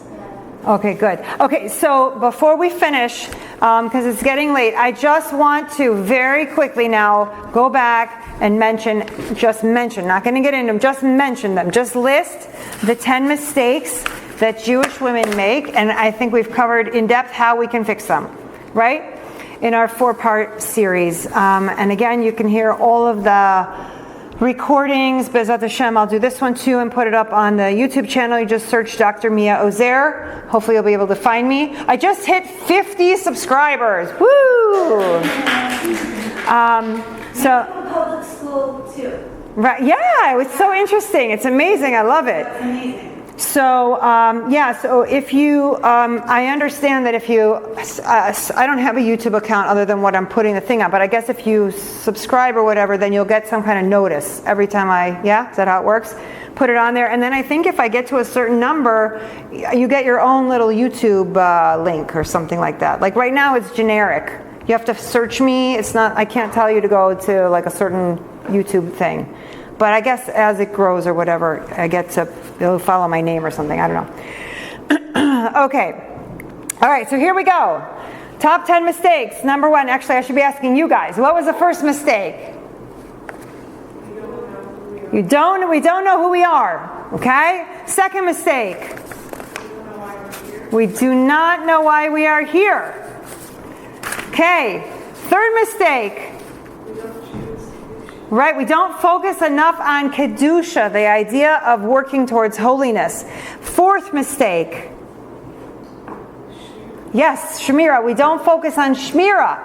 Okay, good. Okay, so before we finish, because it's getting late, I just want to very quickly now go back and mention, not going to get into them, just mention them. Just list the 10 mistakes that Jewish women make, and I think we've covered in depth how we can fix them, right? In our 4-part series. And again, you can hear all of the recordings. BzH Hashem, I'll do this one too and put it up on the YouTube channel. You just search Dr. Mia Ozer. Hopefully you'll be able to find me. I just hit 50 subscribers. Woo! So public school too. Right? Yeah, it was so interesting. It's amazing. I love it. That's amazing. So so if you, I understand that if you, I don't have a YouTube account other than what I'm putting the thing on, but I guess if you subscribe or whatever, then you'll get some kind of notice every time is that how it works? Put it on there, and then I think if I get to a certain number, you get your own little YouTube link or something like that. Like right now it's generic. You have to search me. It's not, I can't tell you to go to like a certain YouTube thing. But I guess as it grows or whatever, it'll follow my name or something. I don't know. Okay. All right, so here we go. Top 10 mistakes. Number 1, actually I should be asking you guys. What was the first mistake? We don't know who we are. Okay? Second mistake. We do not know why we are here. Okay. Third mistake. Right, we don't focus enough on Kedusha, the idea of working towards holiness. Fourth mistake. Yes, Shmira. We don't focus on Shmira.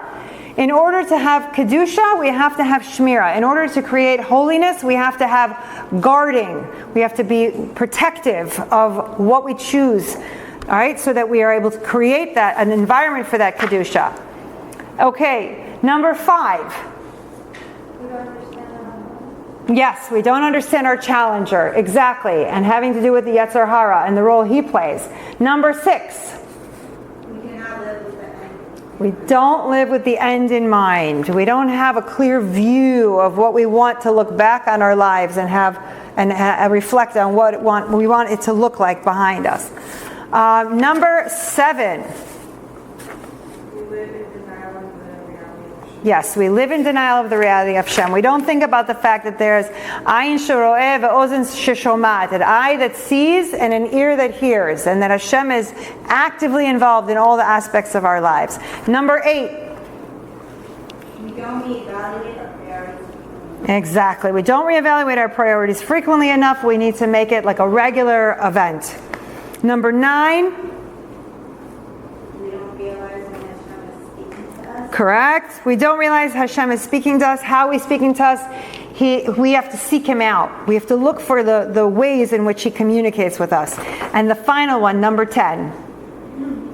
In order to have Kedusha, we have to have Shmira. In order to create holiness, we have to have guarding. We have to be protective of what we choose. All right, so that we are able to create an environment for that Kedusha. Okay, number 5. Yes, we don't understand our challenger, exactly, and having to do with the Yetzer Hara and the role he plays. Number 6. We cannot live with the end. We don't live with the end in mind. We don't have a clear view of what we want to look back on our lives and reflect on what we want it to look like behind us. Number 7. Yes, we live in denial of the reality of Hashem. We don't think about the fact that there's ayin sheroeh ve'ozen sheshomat, an eye that sees and an ear that hears, and that Hashem is actively involved in all the aspects of our lives. Number 8. We don't reevaluate our priorities. Exactly. We don't reevaluate our priorities frequently enough. We need to make it like a regular event. Number 9. We don't realize when Hashem is speaking to us. Correct. We don't realize Hashem is speaking to us. How He's speaking to us, we have to seek Him out. We have to look for the ways in which He communicates with us. And the final one, number 10.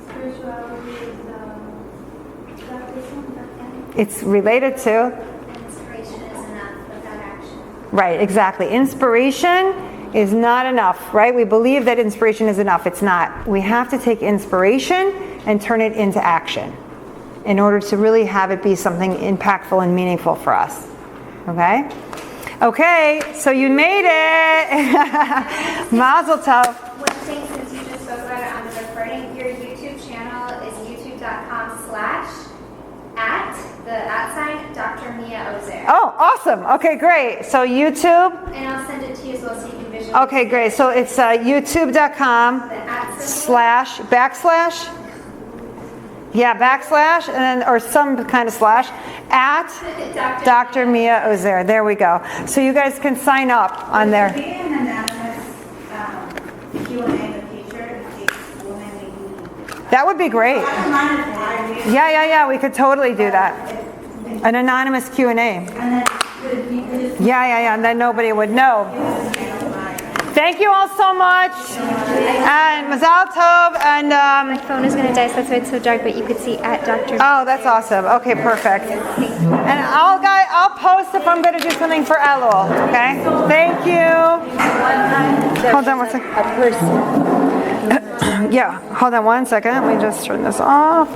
Spirituality is practicing. It's related to, Inspiration is enough without action. right, exactly. Inspiration is not enough, right? We believe that inspiration is enough. It's not. We have to take inspiration and turn it into action in order to really have it be something impactful and meaningful for us. Okay? Okay, so you made it. Mazel tov. One thing, since you just spoke about it on the recording, your YouTube channel is youtube.com/@ Dr. Mia Ozer. Oh, awesome. Okay, great. So YouTube. And I'll send it to you as well so you can visualize. Okay, great. So it's youtube.com/ and then, or some kind of slash, at Dr. Mia Ozer. There we go. So you guys can sign up on there. Be an anonymous Q&A in the future in case women maybe. That would be great. Yeah. We could totally do that. An anonymous Q&A. And then you could just Yeah. And then nobody would know. Thank you all so much. And Mazal Tov. And My phone is going to die, so that's why it's so dark, but you could see at Dr. oh, that's awesome. Okay, perfect. And I'll post if I'm going to do something for Elul. Okay. Thank you. Hold on one second. a person. Yeah. Hold on one second. Let me just turn this off.